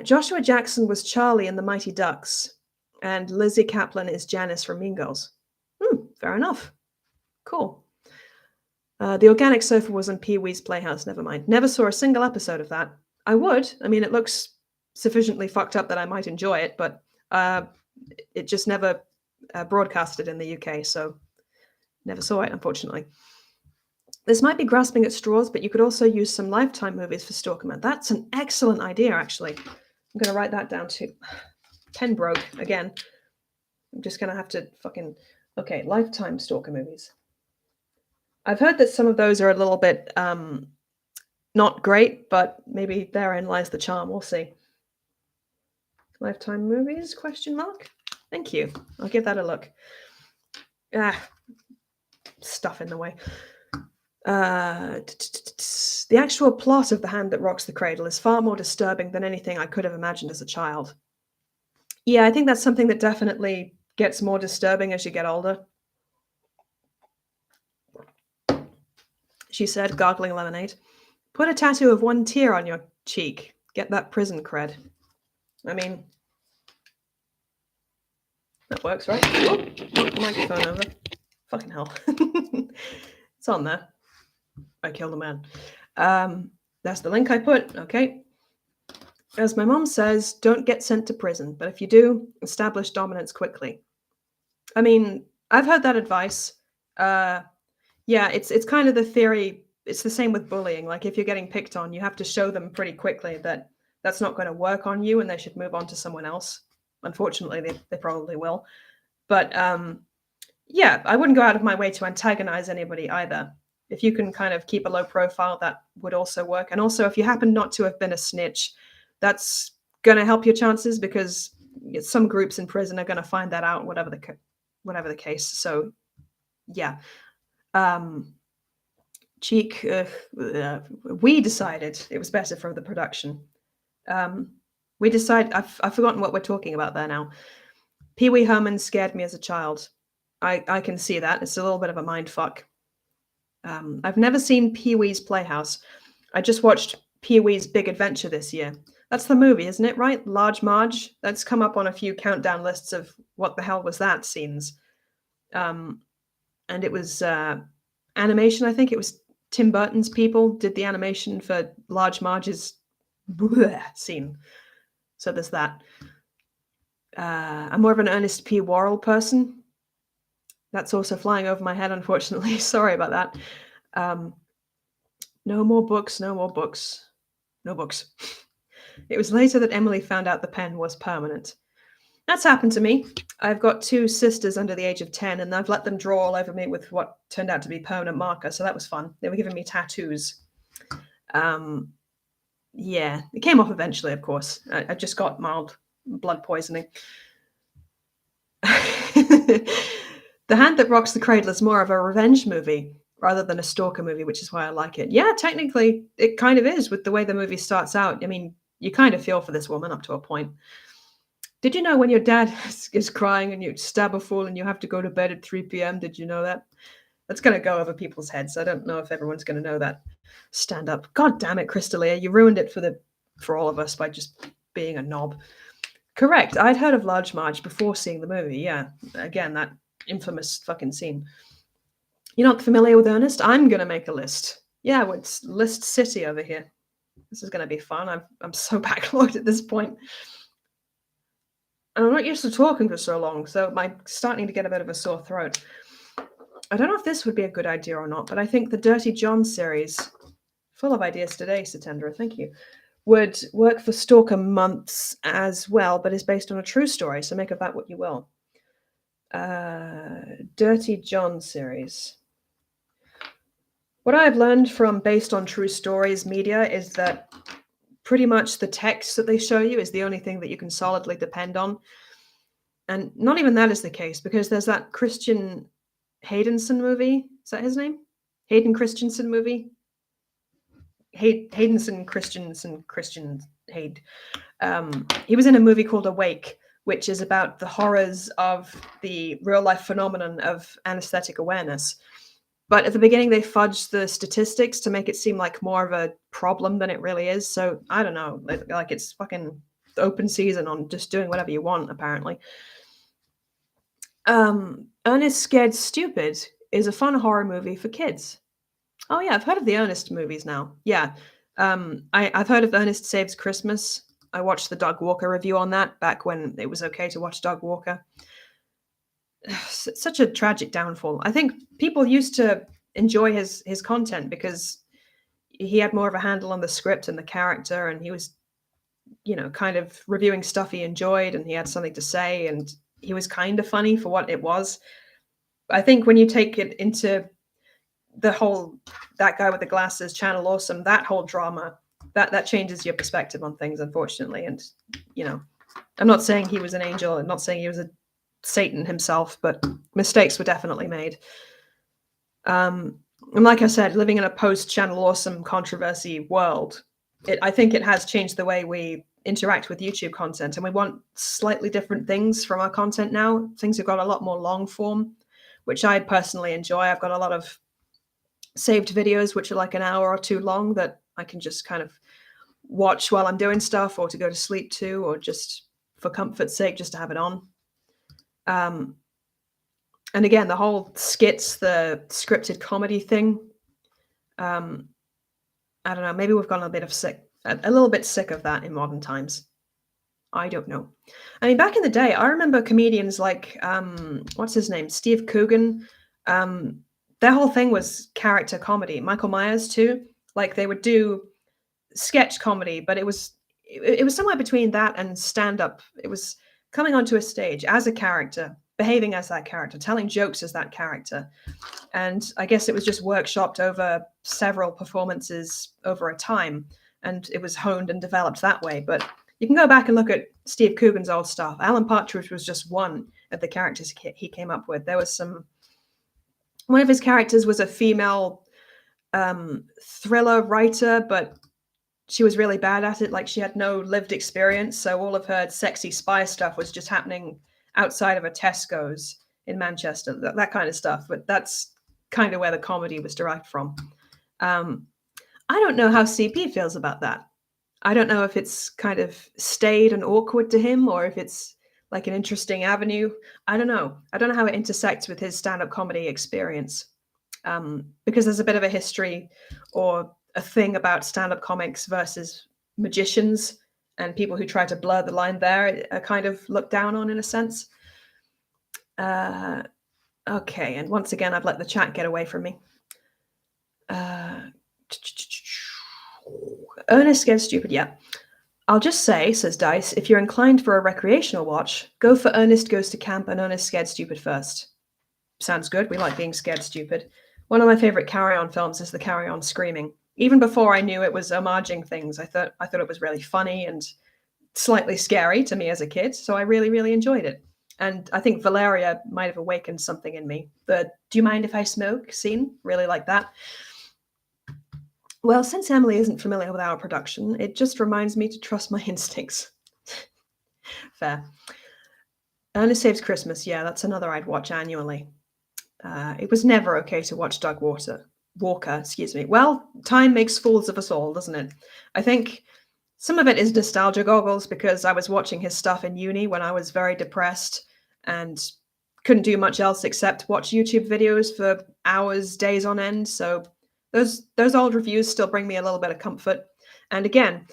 Joshua Jackson was Charlie in The Mighty Ducks. And Lizzie Kaplan is Janice from Mean Girls. Fair enough. Cool. The organic sofa was on Pee-wee's Playhouse. Never mind. Never saw a single episode of that. I would. I mean, it looks sufficiently fucked up that I might enjoy it, but it just never broadcasted in the UK, so never saw it, unfortunately. This might be grasping at straws, but you could also use some Lifetime movies for Stalker Man. That's an excellent idea, actually. I'm going to write that down too. Pen broke again. I'm just going to have to fucking... Okay, Lifetime Stalker movies. I've heard that some of those are a little bit not great, but maybe therein lies the charm. We'll see. Lifetime movies? Question mark. Thank you. I'll give that a look. Stuff in the way. The actual plot of The Hand That Rocks the Cradle is far more disturbing than anything I could have imagined as a child. Yeah, I think that's something that definitely gets more disturbing as you get older. She said, gargling lemonade. Put a tattoo of one tear on your cheek. Get that prison cred. I mean, that works, right? Oh, knocked the microphone over. Fucking hell. It's on there. I killed a man. That's the link I put. Okay. As my mom says, don't get sent to prison, but if you do, establish dominance quickly. I mean, I've heard that advice. Yeah, it's kind of the theory. It's the same with bullying. Like if you're getting picked on, you have to show them pretty quickly that that's not going to work on you and they should move on to someone else. Unfortunately, they probably will. But yeah, I wouldn't go out of my way to antagonize anybody either. If you can kind of keep a low profile, that would also work. And also, if you happen not to have been a snitch, that's going to help your chances because some groups in prison are going to find that out, whatever the case. So, yeah. Cheek, we decided it was better for the production. We decided, I've forgotten what we're talking about there now. Pee Wee Herman scared me as a child. I can see that. It's a little bit of a mind fuck. I've never seen Pee Wee's Playhouse. I just watched Pee Wee's Big Adventure this year. That's the movie, isn't it, right? Large Marge. That's come up on a few countdown lists of what the hell was that scenes. And it was animation, I think. It was Tim Burton's people did the animation for Large Marge's scene. So there's that. I'm more of an Ernest P. Worrell person. That's also flying over my head, unfortunately. Sorry about that. No more books, no more books. No books. It was later that Emily found out the pen was permanent. That's happened to me. I've got two sisters under the age of 10, and I've let them draw all over me with what turned out to be permanent marker, so that was fun. They were giving me tattoos. Yeah, it came off eventually, of course. I just got mild blood poisoning. The Hand That Rocks the Cradle is more of a revenge movie rather than a stalker movie, which is why I like it. Yeah, technically, it kind of is with the way the movie starts out. I mean, you kind of feel for this woman up to a point. Did you know when your dad is crying and you stab a fool and you have to go to bed at 3 p.m.? Did you know that? That's going to go over people's heads. I don't know if everyone's going to know that. Stand up. God damn it, Crystalia. You ruined it for all of us by just being a knob. Correct. I'd heard of Large Marge before seeing the movie. Yeah. Again, that infamous fucking scene. You're not familiar with Ernest? I'm going to make a list. Yeah, well, it's List City over here. This is going to be fun. I'm so backlogged at this point. And I'm not used to talking for so long, so I'm starting to get a bit of a sore throat. I don't know if this would be a good idea or not, but I think the Dirty John series, full of ideas today, Satendra, thank you, would work for Stalker Months as well, but is based on a true story, so make of that what you will. Dirty John series. What I've learned from based on true stories media is that pretty much the text that they show you is the only thing that you can solidly depend on. And not even that is the case, because there's that Christian Haydenson movie. Is that his name? Hayden Christensen movie? Haydenson Christian Hayde. He was in a movie called Awake, which is about the horrors of the real-life phenomenon of anesthetic awareness. But at the beginning, they fudged the statistics to make it seem like more of a problem than it really is. So I don't know, like it's fucking open season on just doing whatever you want, apparently. Ernest Scared Stupid is a fun horror movie for kids. Oh yeah, I've heard of the Ernest movies now. Yeah. I've heard of Ernest Saves Christmas. I watched the Doug Walker review on that back when it was okay to watch Doug Walker. Such a tragic downfall. I think people used to enjoy his content because he had more of a handle on the script and the character, and he was, kind of reviewing stuff he enjoyed, and he had something to say, and he was kind of funny for what it was. I think when you take it into the whole that guy with the glasses, Channel Awesome, that whole drama, that changes your perspective on things, unfortunately. And I'm not saying he was an angel. I'm not saying he was a Satan himself, but mistakes were definitely made. And like I said, living in a post-Channel Awesome controversy world, I think it has changed the way we interact with YouTube content, and we want slightly different things from our content now. Things have got a lot more long form, which I personally enjoy. I've got a lot of saved videos which are like an hour or two long that I can just kind of watch while I'm doing stuff, or to go to sleep to, or just for comfort's sake, just to have it on. And again, the whole skits, the scripted comedy thing, I don't know, maybe we've gone a little bit sick of that in modern times. I don't know. I mean, back in the day, I remember comedians like, what's his name? Steve Coogan. Their whole thing was character comedy. Michael Myers too. Like, they would do sketch comedy, but it was somewhere between that and stand-up. It was coming onto a stage as a character, behaving as that character, telling jokes as that character. And I guess it was just workshopped over several performances over a time, and it was honed and developed that way. But you can go back and look at Steve Coogan's old stuff. Alan Partridge was just one of the characters he came up with. There was one of his characters was a female thriller writer, but she was really bad at it. Like, she had no lived experience, so all of her sexy spy stuff was just happening outside of a Tesco's in Manchester, that kind of stuff. But that's kind of where the comedy was derived from. I don't know how CP feels about that. I don't know if it's kind of staid and awkward to him, or if it's like an interesting avenue. I don't know. I don't know how it intersects with his stand-up comedy experience, because there's a bit of a history or a thing about stand-up comics versus magicians, and people who try to blur the line there are kind of looked down on in a sense. Okay, and once again, I've let the chat get away from me. Ernest Gets Stupid, yeah. I'll just say, says Dice, if you're inclined for a recreational watch, go for Ernest Goes to Camp and Ernest Scared Stupid first. Sounds good. We like being scared stupid. One of my favorite Carry On films is the Carry On Screaming. Even before I knew it was homaging things, I thought it was really funny and slightly scary to me as a kid, so I really, really enjoyed it. And I think Valeria might have awakened something in me. The "Do you mind if I smoke" scene, really like that. Well, since Emily isn't familiar with our production, it just reminds me to trust my instincts. Fair. Ernest Saves Christmas, yeah, that's another I'd watch annually. It was never okay to watch Doug Walker, excuse me. Well, time makes fools of us all, doesn't it? I think some of it is nostalgia goggles, because I was watching his stuff in uni when I was very depressed and couldn't do much else except watch YouTube videos for hours, days on end. So those old reviews still bring me a little bit of comfort. And again,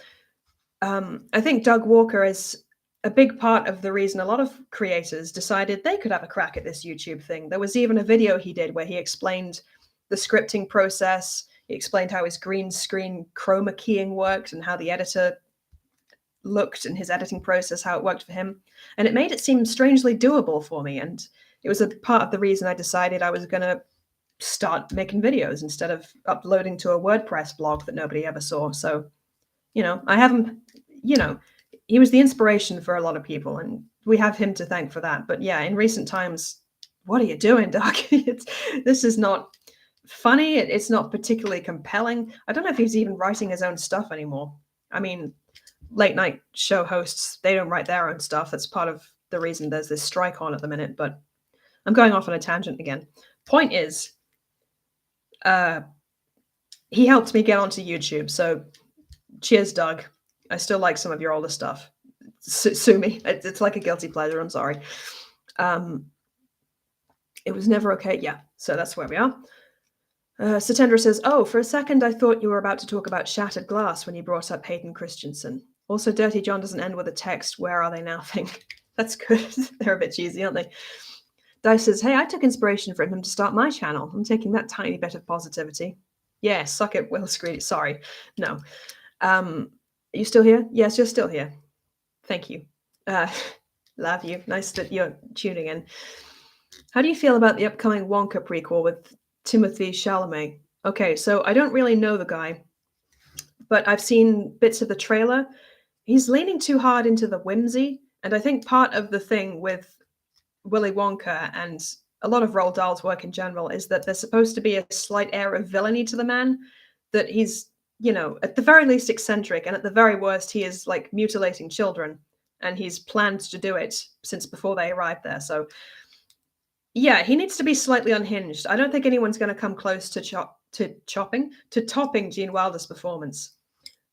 I think Doug Walker is a big part of the reason a lot of creators decided they could have a crack at this YouTube thing. There was even a video he did where he explained the scripting process. He explained how his green screen chroma keying worked and how the editor looked and his editing process, how it worked for him. And it made it seem strangely doable for me. And it was a part of the reason I decided I was going to start making videos instead of uploading to a WordPress blog that nobody ever saw. So, I haven't, he was the inspiration for a lot of people, and we have him to thank for that. But yeah, in recent times, what are you doing, Doc? This is not funny. It's not particularly compelling. I don't know if he's even writing his own stuff anymore. I mean, late night show hosts, they don't write their own stuff. That's part of the reason there's this strike on at the minute. But I'm going off on a tangent again. Point is, he helped me get onto YouTube. So cheers, Doug. I still like some of your older stuff. Sue me. It's like a guilty pleasure. I'm sorry. It was never okay. Yeah, so that's where we are. Satendra says, oh, for a second I thought you were about to talk about shattered glass when you brought up Hayden Christensen. Also, Dirty John doesn't end with a text, where are they now thing. That's good. They're a bit cheesy, aren't they? Dice says, hey, I took inspiration from him to start my channel. I'm taking that tiny bit of positivity. Yeah, suck it, Will Screedy. Sorry. No. Are you still here? Yes, you're still here. Thank you. Love you. Nice that you're tuning in. How do you feel about the upcoming Wonka prequel with Timothée Chalamet? Okay, so I don't really know the guy, but I've seen bits of the trailer. He's leaning too hard into the whimsy, and I think part of the thing with Willy Wonka and a lot of Roald Dahl's work in general is that there's supposed to be a slight air of villainy to the man, that he's, you know, at the very least eccentric, and at the very worst, he is like mutilating children, and he's planned to do it since before they arrived there. So yeah, he needs to be slightly unhinged. I don't think anyone's going to come close to topping Gene Wilder's performance.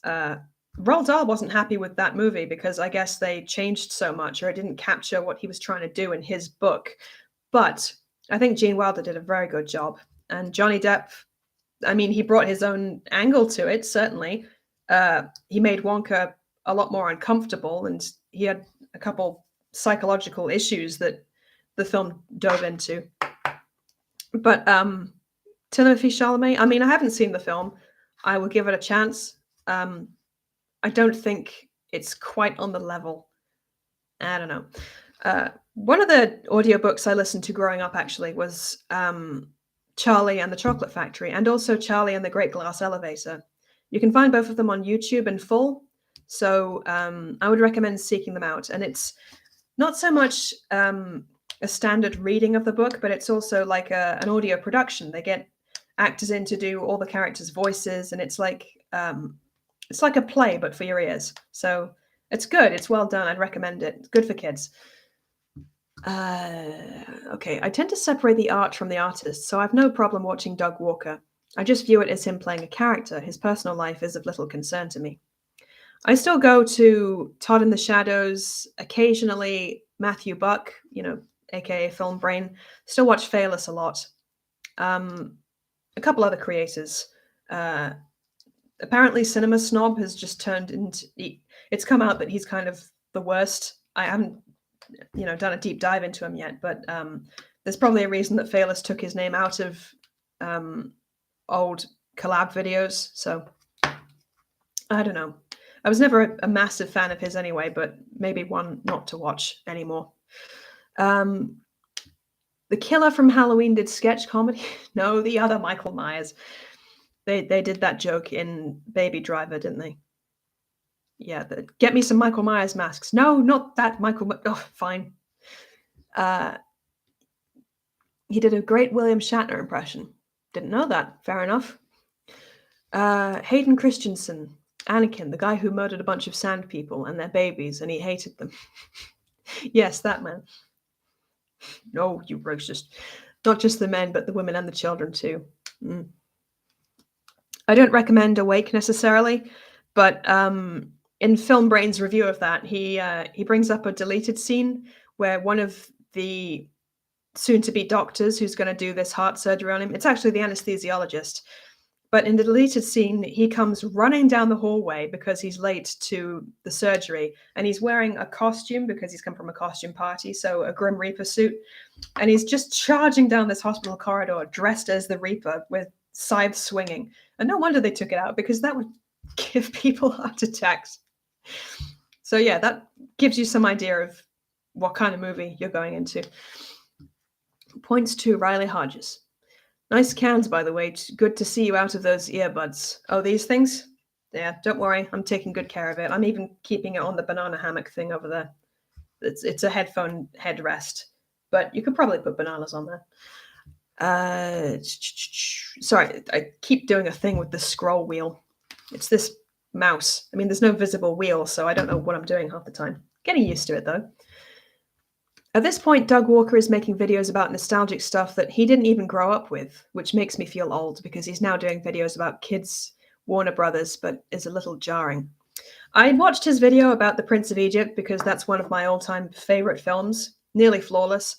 Roald Dahl wasn't happy with that movie because I guess they changed so much, or it didn't capture what he was trying to do in his book. But I think Gene Wilder did a very good job. And Johnny Depp, I mean, he brought his own angle to it, certainly. He made Wonka a lot more uncomfortable, and he had a couple psychological issues that the film dove into. But Timothée Chalamet, I mean, I haven't seen the film. I will give it a chance. I don't think it's quite on the level. I don't know. One of the audiobooks I listened to growing up actually was Charlie and the Chocolate Factory, and also Charlie and the Great Glass Elevator. You can find both of them on YouTube in full, so I would recommend seeking them out. And it's not so much a standard reading of the book, but it's also like an audio production. They get actors in to do all the characters' voices, and it's like a play, but for your ears. So it's good. It's well done. I'd recommend it. It's good for kids. Okay, I tend to separate the art from the artist, so I've no problem watching Doug Walker. I just view it as him playing a character. His personal life is of little concern to me. I still go to Todd in the Shadows, occasionally Matthew Buck, you know, aka Film Brain. Still watch Phaelus a lot. A couple other creators. Apparently Cinema Snob has just turned into, it's come out that he's kind of the worst. I haven't, you know, done a deep dive into him yet, but there's probably a reason that Phaelus took his name out of old collab videos. So I don't know. I was never a massive fan of his anyway, but maybe one not to watch anymore. The killer from Halloween did sketch comedy. No, the other Michael Myers. They did that joke in Baby Driver, didn't they? Yeah, get me some Michael Myers masks. No, not that Michael. Oh, fine. He did a great William Shatner impression. Didn't know that. Fair enough. Hayden Christensen, Anakin, the guy who murdered a bunch of sand people and their babies, and he hated them. Yes, that man. No, you racist. Not just the men, but the women and the children too. I don't recommend Awake necessarily, but in Film Brain's review of that, he brings up a deleted scene where one of the soon-to-be doctors who's going to do this heart surgery on him, it's actually the anesthesiologist, but in the deleted scene, he comes running down the hallway because he's late to the surgery, and he's wearing a costume because he's come from a costume party, so a Grim Reaper suit, and he's just charging down this hospital corridor dressed as the Reaper with scythe swinging. And no wonder they took it out, because that would give people heart attacks. So yeah, that gives you some idea of what kind of movie you're going into. Points to Riley Hodges. Nice cans, by the way. Good to see you out of those earbuds. Oh, these things? Yeah, don't worry. I'm taking good care of it. I'm even keeping it on the banana hammock thing over there. It's a headphone headrest, but you could probably put bananas on there. Sorry, I keep doing a thing with the scroll wheel. It's this mouse. I mean, there's no visible wheel, so I don't know what I'm doing half the time. Getting used to it, though. At this point, Doug Walker is making videos about nostalgic stuff that he didn't even grow up with, which makes me feel old, because he's now doing videos about kids' Warner Brothers, but is a little jarring. I watched his video about The Prince of Egypt because that's one of my all-time favorite films, nearly flawless,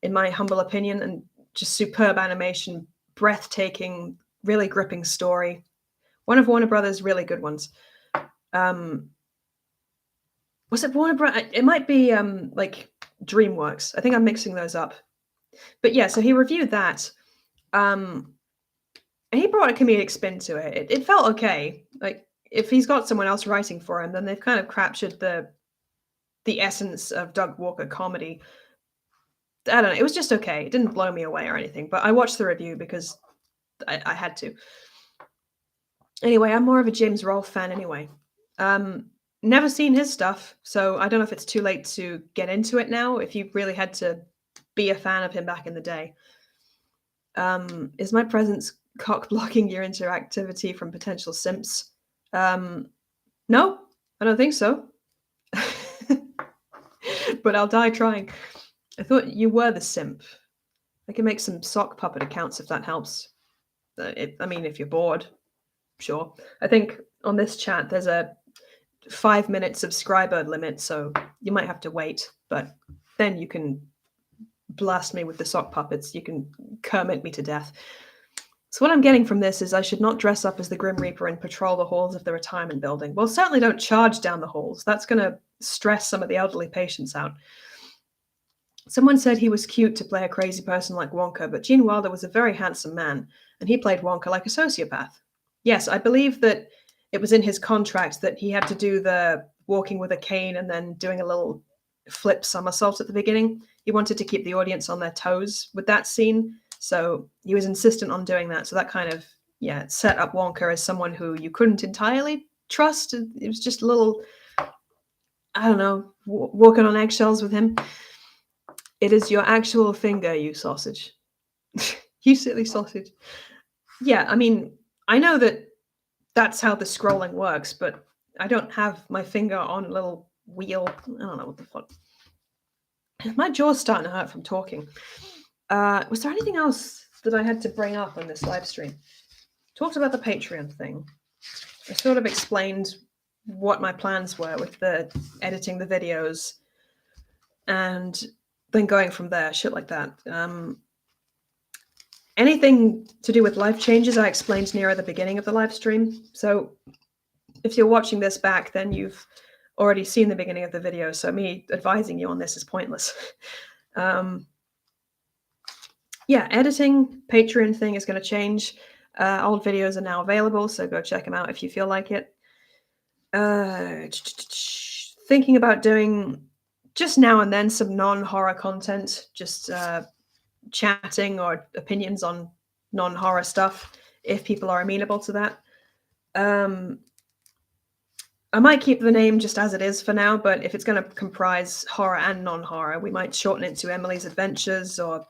in my humble opinion, and just superb animation, breathtaking, really gripping story. One of Warner Brothers' really good ones. Was it Warner Bros? It might be like DreamWorks. I think I'm mixing those up. But yeah, so he reviewed that. And he brought a comedic spin to it. It felt okay. Like if he's got someone else writing for him, then they've kind of captured the essence of Doug Walker comedy. I don't know. It was just okay. It didn't blow me away or anything. But I watched the review because I had to. Anyway, I'm more of a James Rolfe fan anyway. Never seen his stuff, so I don't know if it's too late to get into it now, if you really had to be a fan of him back in the day. Is my presence cock blocking your interactivity from potential simps? No, I don't think so. But I'll die trying. I thought you were the simp. I can make some sock puppet accounts if that helps. I mean, if you're bored, sure. I think on this chat there's a 5-minute subscriber limit, so you might have to wait, but then you can blast me with the sock puppets. You can Kermit me to death. So what I'm getting from this is I should not dress up as the Grim Reaper and patrol the halls of the retirement building. Well, certainly don't charge down the halls. That's going to stress some of the elderly patients out. Someone said he was cute to play a crazy person like Wonka, but Gene Wilder was a very handsome man, and he played Wonka like a sociopath. Yes, I believe that it was in his contract that he had to do the walking with a cane and then doing a little flip somersault at the beginning. He wanted to keep the audience on their toes with that scene, so he was insistent on doing that. So that kind of, set up Wonka as someone who you couldn't entirely trust. It was just a little, I don't know, walking on eggshells with him. It is your actual finger, you sausage. You silly sausage. Yeah, I mean, I know that that's how the scrolling works, but I don't have my finger on a little wheel. I don't know what the fuck. My jaw's starting to hurt from talking. Was there anything else that I had to bring up on this live stream? Talked about the Patreon thing. I sort of explained what my plans were with the editing the videos and then going from there, shit like that. Anything to do with life changes, I explained near the beginning of the live stream. So if you're watching this back, then you've already seen the beginning of the video. So me advising you on this is pointless. Editing, Patreon thing is going to change. Old videos are now available, so go check them out if you feel like it. Thinking about doing just now and then some non-horror content, just chatting or opinions on non-horror stuff, if people are amenable to that. I might keep the name just as it is for now, but if it's going to comprise horror and non-horror, we might shorten it to Emily's Adventures or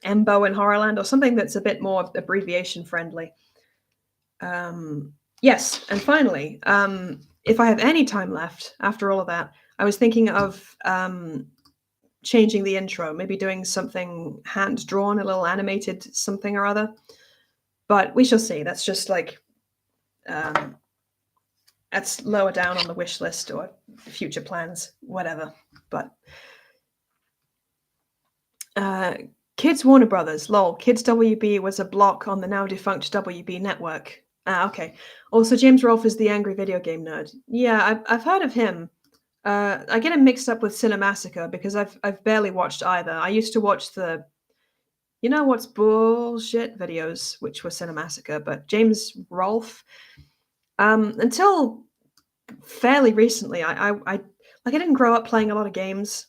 Embo in Horrorland or something that's a bit more abbreviation friendly. Yes, and finally, if I have any time left after all of that, I was thinking of changing the intro, maybe doing something hand-drawn, a little animated something or other. But we shall see. That's just like, that's lower down on the wish list or future plans, whatever. But Kids Warner Brothers, lol. Kids WB was a block on the now defunct WB network. Okay. Also, James Rolfe is the angry video game nerd. Yeah, I've heard of him. I get him mixed up with Cinemassacre because I've barely watched either. I used to watch the, you know what's bullshit videos, which were Cinemassacre, but James Rolfe, until fairly recently, I didn't grow up playing a lot of games.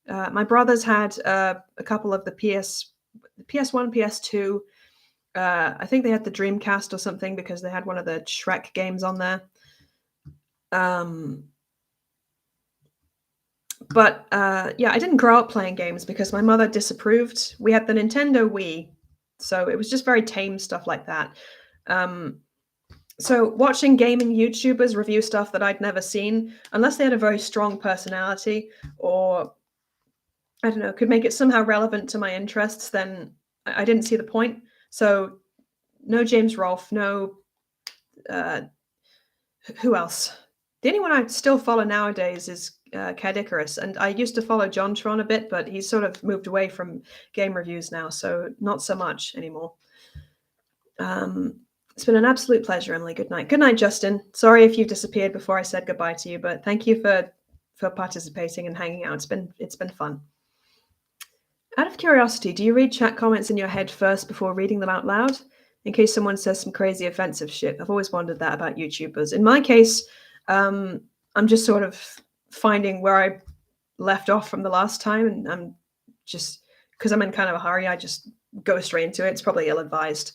My brothers had a couple of the PS1, PS2. I think they had the Dreamcast or something because they had one of the Shrek games on there. But I didn't grow up playing games because my mother disapproved. We had the Nintendo Wii, so it was just very tame stuff like that. So watching gaming YouTubers review stuff that I'd never seen, unless they had a very strong personality or, I don't know, could make it somehow relevant to my interests, then I didn't see the point. So no James Rolfe, no, who else? The only one I still follow nowadays is Cad Icarus, and I used to follow JonTron a bit, but he's sort of moved away from game reviews now, so not so much anymore. It's been an absolute pleasure, Emily. Good night. Good night, Justin. Sorry if you disappeared before I said goodbye to you, but thank you for participating and hanging out. It's been fun. Out of curiosity, do you read chat comments in your head first before reading them out loud? In case someone says some crazy offensive shit. I've always wondered that about YouTubers. In my case, I'm just sort of finding where I left off from the last time, and I'm just, because I'm in kind of a hurry, I just go straight into it. It's probably ill-advised.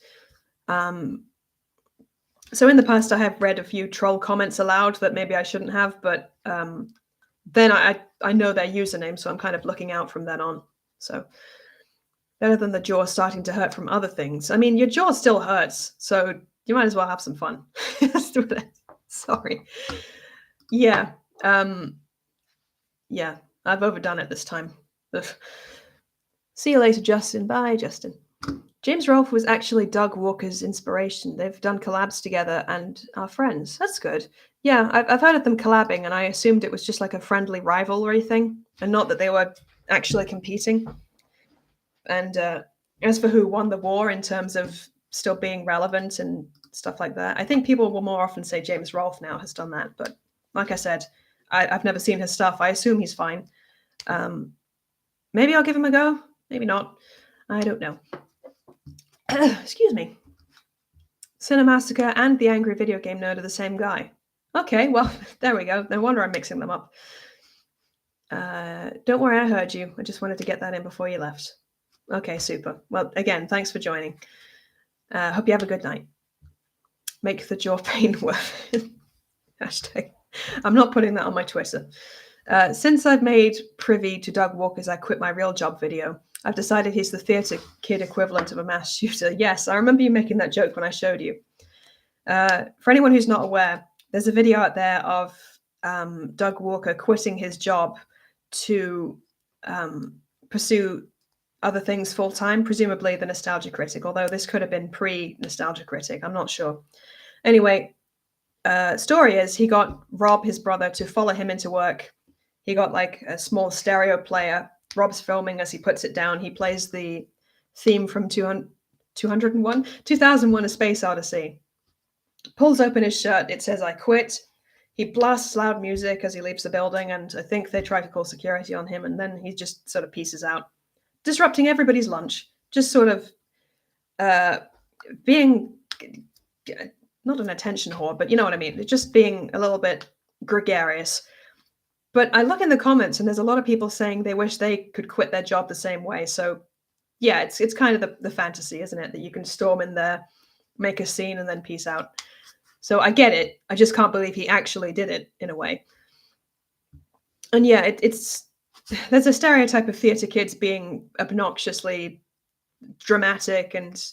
So in the past, I have read a few troll comments aloud that maybe I shouldn't have, but then I know their username, so I'm kind of looking out from then on. So better than the jaw starting to hurt from other things. I mean, your jaw still hurts, so you might as well have some fun. Sorry. Yeah. Yeah, I've overdone it this time. Ugh. See you later, Justin. Bye, Justin. James Rolfe was actually Doug Walker's inspiration. They've done collabs together and are friends. That's good. Yeah, I've heard of them collabing, and I assumed it was just like a friendly rivalry thing, and not that they were actually competing. And as for who won the war in terms of still being relevant and stuff like that, I think people will more often say James Rolfe now has done that. But like I said, I've never seen his stuff. I assume he's fine. Maybe I'll give him a go. Maybe not. I don't know. Excuse me. Cinemassacre and the Angry Video Game Nerd are the same guy. Okay, well, there we go. No wonder I'm mixing them up. Don't worry, I heard you. I just wanted to get that in before you left. Okay, super. Well, again, thanks for joining. Hope you have a good night. Make the jaw pain worth it. Hashtag. I'm not putting that on my Twitter. Since I've made privy to Doug Walker's I Quit My Real Job video, I've decided he's the theatre kid equivalent of a mass shooter. Yes, I remember you making that joke when I showed you. For anyone who's not aware, there's a video out there of Doug Walker quitting his job to pursue other things full-time, presumably the Nostalgia Critic, although this could have been pre-Nostalgia Critic, I'm not sure. Anyway, story is he got Rob, his brother, to follow him into work. He got like a small stereo player. Rob's filming as he puts it down. He plays the theme from 2001 A Space Odyssey. Pulls open his shirt. It says, "I quit." He blasts loud music as he leaves the building, and I think they try to call security on him, and then he just sort of pieces out, disrupting everybody's lunch, just sort of being not an attention whore, but you know what I mean, just being a little bit gregarious. But I look in the comments, and there's a lot of people saying they wish they could quit their job the same way. So yeah, it's kind of the fantasy, isn't it, that you can storm in there, make a scene, and then peace out. So I get it. I just can't believe he actually did it in a way. And yeah, it's there's a stereotype of theatre kids being obnoxiously dramatic and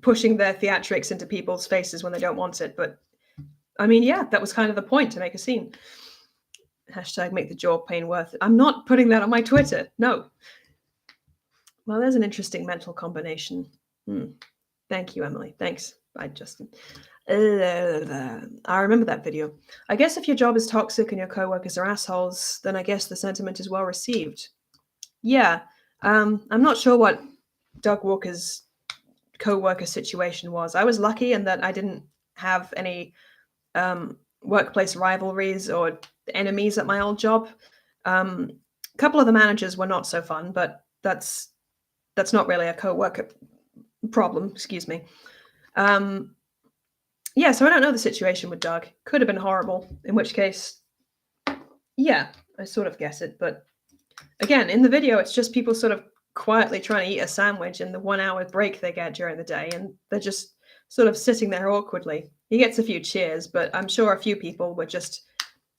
pushing their theatrics into people's faces when they don't want it. But I mean, yeah, that was kind of the point, to make a scene. Hashtag make the jaw pain worth it. I'm not putting that on my Twitter. No. Well, there's an interesting mental combination. Thank you, Emily. Thanks. Bye, Justin. I remember that video. I guess if your job is toxic and your coworkers are assholes, then I guess the sentiment is well received. Yeah. I'm not sure what Doug Walker's co-worker situation was. I was lucky in that I didn't have any workplace rivalries or enemies at my old job. A couple of the managers were not so fun, but that's not really a co-worker problem. Excuse me. Yeah, so I don't know the situation with Doug. Could have been horrible, in which case, yeah, I sort of guess it. But again, in the video, it's just people sort of quietly trying to eat a sandwich in the 1 hour break they get during the day, and they're just sort of sitting there awkwardly. He gets a few cheers, but I'm sure a few people were just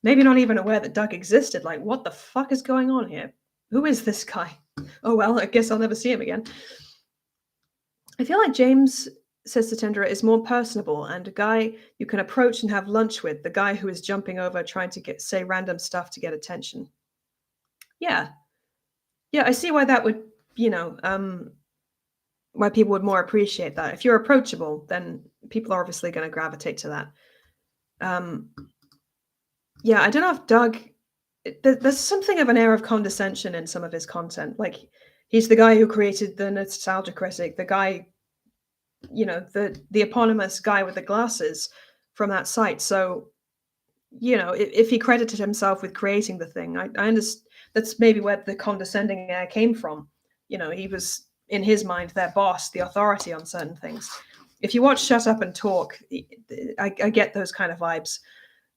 maybe not even aware that Doug existed. Like, what the fuck is going on here? Who is this guy? Oh, well, I guess I'll never see him again. I feel like James, says Satendra, is more personable and a guy you can approach and have lunch with, the guy who is jumping over trying to say random stuff to get attention. Yeah. Yeah, I see why that would, why people would more appreciate that. If you're approachable, then people are obviously going to gravitate to that. Yeah, I don't know if Doug there's something of an air of condescension in some of his content. Like, he's the guy who created the nostalgia critic, the guy, the eponymous guy with the glasses from that site. So, if he credited himself with creating the thing, I understand that's maybe where the condescending air came from. He was, in his mind, their boss, the authority on certain things. If you watch Shut Up and Talk, I get those kind of vibes.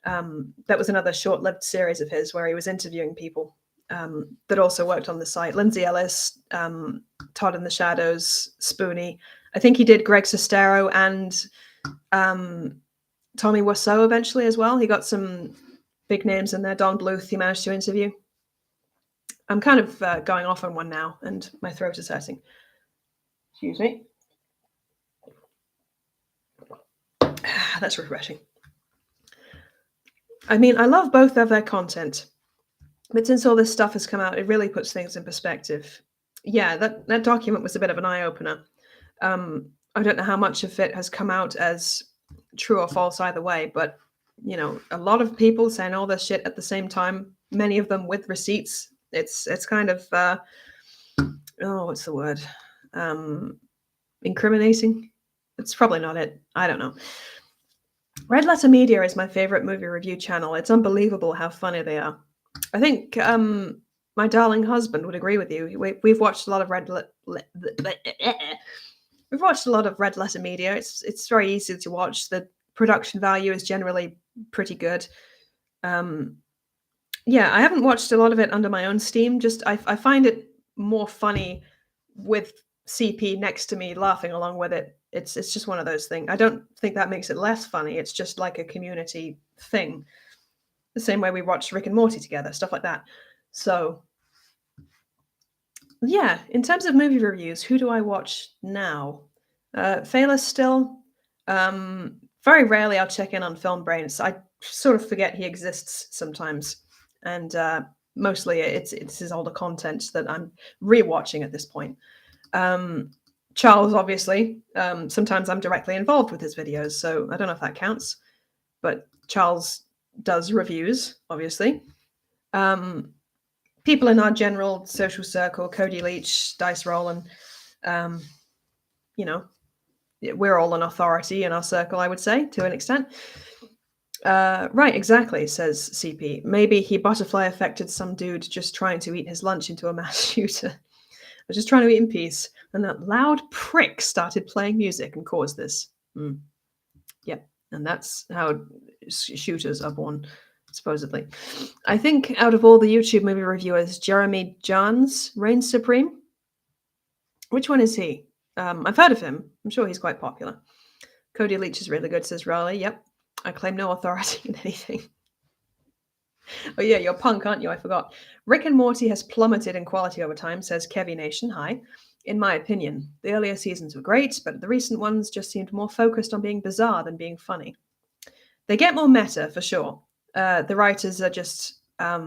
That was another short-lived series of his where he was interviewing people that also worked on the site. Lindsay Ellis, Todd in the Shadows, Spoonie. I think he did Greg Sestero and Tommy Wiseau eventually as well. He got some big names in there. Don Bluth he managed to interview. I'm kind of going off on one now, and my throat is hurting. Excuse me. That's refreshing. I mean, I love both of their content, but since all this stuff has come out, it really puts things in perspective. Yeah, that document was a bit of an eye-opener. I don't know how much of it has come out as true or false either way, but a lot of people saying all this shit at the same time, many of them with receipts. It's kind of what's the word? Incriminating. It's probably not it. I don't know. Red Letter Media is my favorite movie review channel. It's unbelievable how funny they are. I think my darling husband would agree with you. We've watched a lot of We've watched a lot of Red Letter Media. It's very easy to watch. The production value is generally pretty good. Yeah, I haven't watched a lot of it under my own steam. Just I find it more funny with CP next to me laughing along with it. It's just one of those things. I don't think that makes it less funny. It's just like a community thing. The same way we watched Rick and Morty together, stuff like that. So yeah, in terms of movie reviews, who do I watch now? Phalis still. Very rarely I'll check in on Film Brains. I sort of forget he exists sometimes. And mostly it's his older content that I'm rewatching at this point. Charles, obviously. Sometimes I'm directly involved with his videos, so I don't know if that counts. But Charles does reviews, obviously. People in our general social circle, Cody Leach, Dice Roll, and we're all an authority in our circle, I would say, to an extent. Right, exactly, says CP. Maybe he butterfly affected some dude just trying to eat his lunch into a mass shooter. I was just trying to eat in peace, and that loud prick started playing music and caused this. Yep, and that's how shooters are born, supposedly. I think out of all the YouTube movie reviewers, Jeremy Jahns reigns supreme. Which one is he? I've heard of him. I'm sure he's quite popular. Cody Leach is really good, says Raleigh. Yep. I claim no authority in anything. Oh yeah, you're punk, aren't you? I forgot. Rick and Morty has plummeted in quality over time, says Kevy Nation. Hi. In my opinion, the earlier seasons were great, but the recent ones just seemed more focused on being bizarre than being funny. They get more meta, for sure. The writers are just, I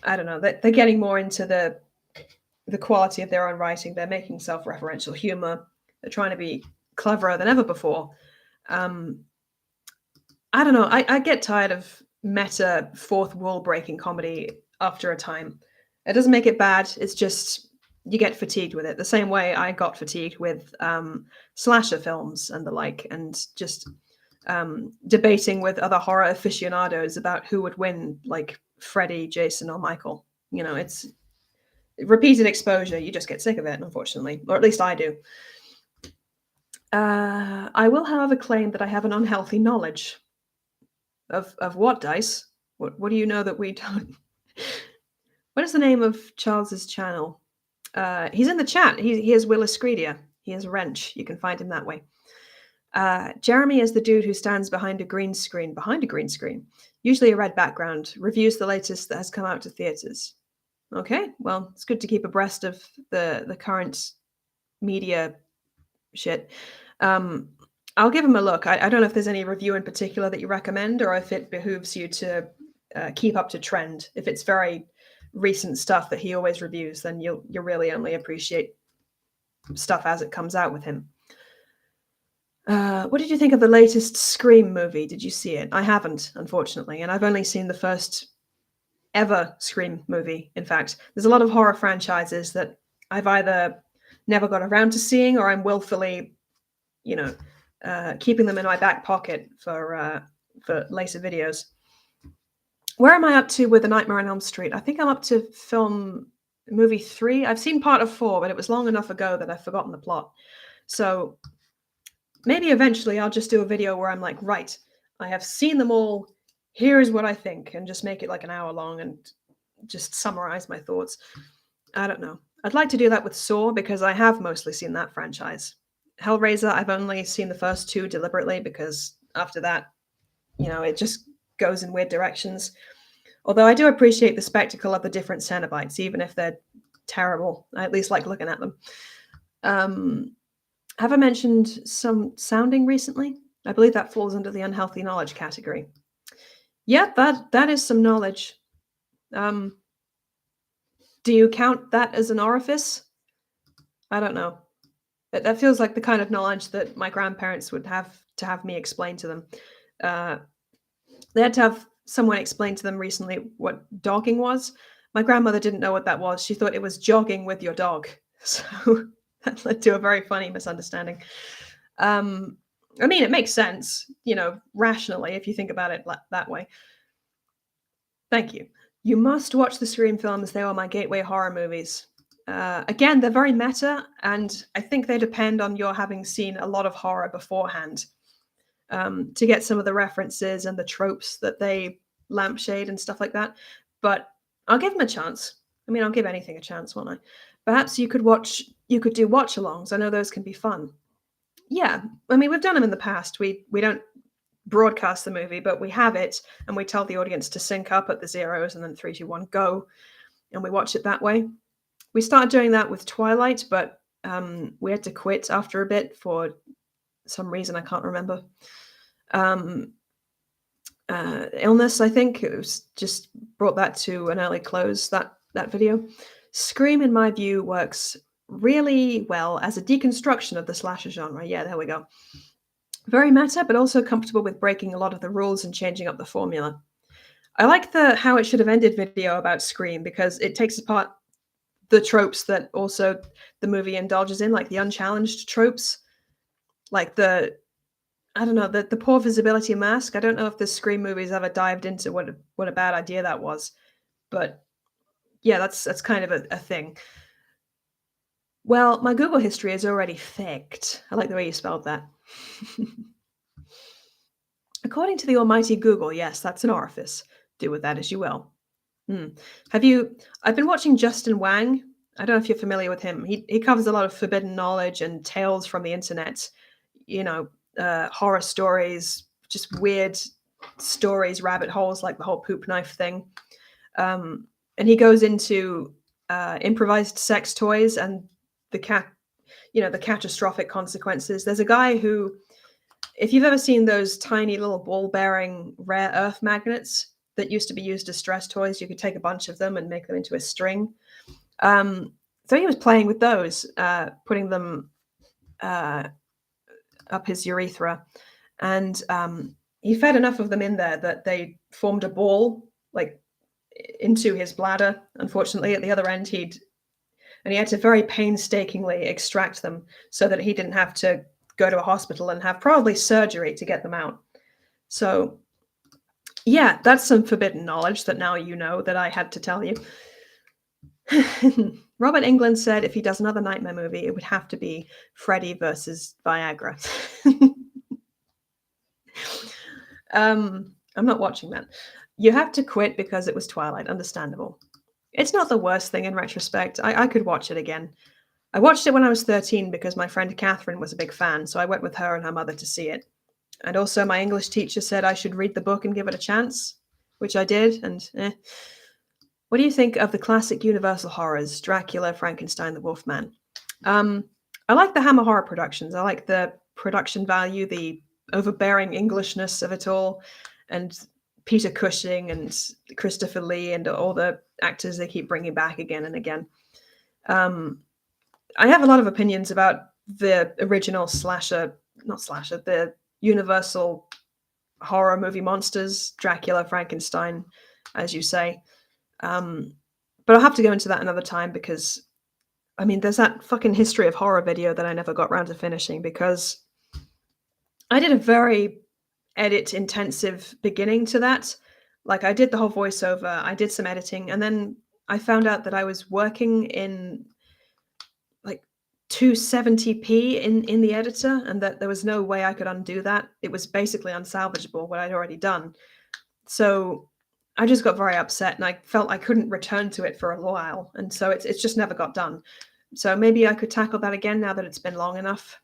don't know, they're getting more into the quality of their own writing. They're making self-referential humor. They're trying to be cleverer than ever before. I don't know. I get tired of meta fourth wall breaking comedy after a time. It doesn't make it bad. It's just you get fatigued with it. The same way I got fatigued with slasher films and the like, and just debating with other horror aficionados about who would win, like Freddy, Jason, or Michael. It's repeated exposure. You just get sick of it, unfortunately, or at least I do. I will, however, claim that I have an unhealthy knowledge of what, Dice? What do you know that we don't? What is the name of Charles's channel? He's in the chat. He is Willis Greedia. He is Wrench. You can find him that way. Jeremy is the dude who stands behind a green screen, usually a red background, reviews the latest that has come out to theaters. Okay, well, it's good to keep abreast of the current media shit. I'll give him a look. I don't know if there's any review in particular that you recommend, or if it behooves you to keep up to trend. If it's very recent stuff that he always reviews, then you'll really only appreciate stuff as it comes out with him. What did you think of the latest Scream movie? Did you see it? I haven't, unfortunately, and I've only seen the first ever Scream movie. In fact, there's a lot of horror franchises that I've either never got around to seeing, or I'm willfully, keeping them in my back pocket for later videos. Where am I up to with The Nightmare on Elm Street? I think I'm up to film movie 3. I've seen part of 4, but it was long enough ago that I've forgotten the plot. So maybe eventually I'll just do a video where I'm like, right, I have seen them all. Here's what I think, and just make it like an hour long and just summarize my thoughts. I don't know. I'd like to do that with Saw because I have mostly seen that franchise. Hellraiser, I've only seen the first 2 deliberately because after that, it just goes in weird directions. Although I do appreciate the spectacle of the different Cenobites, even if they're terrible. I at least like looking at them. Have I mentioned some sounding recently? I believe that falls under the unhealthy knowledge category. Yeah, that is some knowledge. Do you count that as an orifice? I don't know. That feels like the kind of knowledge that my grandparents would have to have me explain to them. They had to have someone explain to them recently what dogging was. My grandmother didn't know what that was. She thought it was jogging with your dog. So that led to a very funny misunderstanding. I mean, it makes sense, rationally, if you think about it that way. Thank you. You must watch the Scream films. They are my gateway horror movies. Again, they're very meta, and I think they depend on your having seen a lot of horror beforehand to get some of the references and the tropes that they lampshade and stuff like that. But I'll give them a chance. I mean, I'll give anything a chance, won't I? Perhaps you could do watch-alongs. I know those can be fun. Yeah, I mean, we've done them in the past. We don't broadcast the movie, but we have it, and we tell the audience to sync up at the zeros, and then 3, 2, 1, go, and we watch it that way. We started doing that with Twilight, but we had to quit after a bit for some reason I can't remember. Illness, I think. It was just brought that to an early close, that video. Scream, in my view, works really well as a deconstruction of the slasher genre. Yeah, there we go. Very meta, but also comfortable with breaking a lot of the rules and changing up the formula. I like the how it should have ended video about Scream because it takes apart the tropes that also the movie indulges in, like the unchallenged tropes, like the poor visibility mask. I don't know if the Scream movies ever dived into what a bad idea that was, but yeah, that's kind of a thing. Well, my Google history is already faked. I like the way you spelled that. According to the almighty Google, yes, that's an orifice. Do with that as you will. I've been watching Justin Wang. I don't know if you're familiar with him. He covers a lot of forbidden knowledge and tales from the internet, horror stories, just weird stories, rabbit holes, like the whole poop knife thing. And he goes into improvised sex toys and the catastrophic consequences. There's a guy who, if you've ever seen those tiny little ball-bearing rare earth magnets that used to be used as stress toys, you could take a bunch of them and make them into a string. So he was playing with those, putting them up his urethra, and he fed enough of them in there that they formed a ball, like into his bladder. Unfortunately, at the other end, he had to very painstakingly extract them so that he didn't have to go to a hospital and have probably surgery to get them out. So yeah, that's some forbidden knowledge that now you know that I had to tell you. Robert Englund said if he does another Nightmare movie, it would have to be Freddy versus Viagra. I'm not watching that. You have to quit because it was Twilight. Understandable. It's not the worst thing in retrospect. I could watch it again. I watched it when I was 13 because my friend Catherine was a big fan, so I went with her and her mother to see it. And also my English teacher said I should read the book and give it a chance, which I did, and What do you think of the classic Universal horrors, Dracula, Frankenstein, the Wolfman? I like the Hammer horror productions. I like the production value, the overbearing Englishness of it all, and Peter Cushing and Christopher Lee and all the actors they keep bringing back again and again. I have a lot of opinions about the original the Universal horror movie monsters, Dracula, Frankenstein, as you say. But I'll have to go into that another time because, I mean, there's that fucking history of horror video that I never got around to finishing because I did a very edit intensive beginning to that. Like, I did the whole voiceover, I did some editing, and then I found out that I was working in like 270p in the editor, and that there was no way I could undo that. It was basically unsalvageable what I'd already done. So I just got very upset, and I felt I couldn't return to it for a while, and so it's just never got done. So maybe I could tackle that again now that it's been long enough.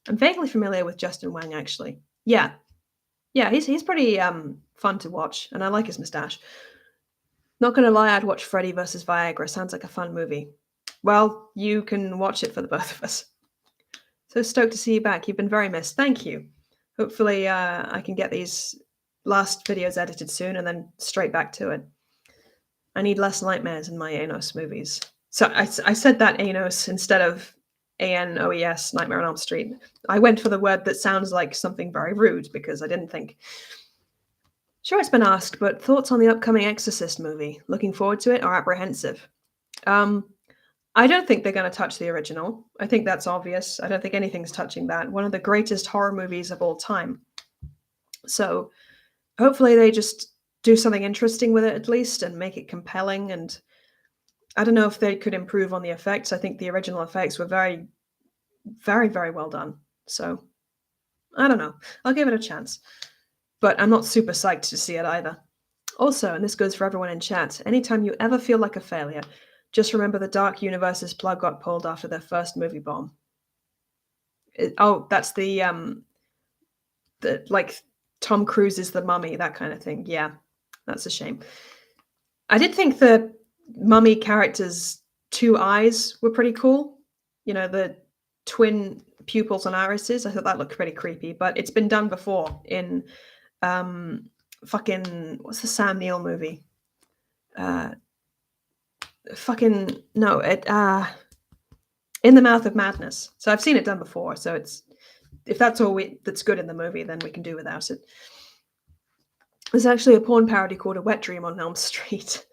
I'm vaguely familiar with Justin Wang, actually. Yeah, yeah, he's pretty fun to watch, and I like his mustache. Not gonna lie, I'd watch Freddy versus Viagra. Sounds like a fun movie. Well, you can watch it for the both of us. So stoked to see you back. You've been very missed. Thank you. Hopefully, I can get these last videos edited soon and then straight back to it. I need less nightmares in my Anos movies. So I said that Anos instead of ANOES, Nightmare on Elm Street. I went for the word that sounds like something very rude because I didn't think. Sure, it's been asked, but thoughts on the upcoming Exorcist movie? Looking forward to it or apprehensive? I don't think they're going to touch the original. I think that's obvious. I don't think anything's touching that. One of the greatest horror movies of all time. So hopefully they just do something interesting with it at least and make it compelling. And I don't know if they could improve on the effects. I think the original effects were very, very, very well done. So I don't know. I'll give it a chance. But I'm not super psyched to see it either. Also, and this goes for everyone in chat, anytime you ever feel like a failure, just remember the Dark Universe's plug got pulled after their first movie bomb. That's the like Tom Cruise is the mummy, that kind of thing. Yeah, that's a shame. I did think the mummy character's two eyes were pretty cool. You know, the twin pupils and irises. I thought that looked pretty creepy, but it's been done before in fucking what's the Sam Neill movie? Fucking no, it In the Mouth of Madness. So I've seen it done before. So it's if that's all that's good in the movie, then we can do without it. There's actually a porn parody called A Wet Dream on Elm Street.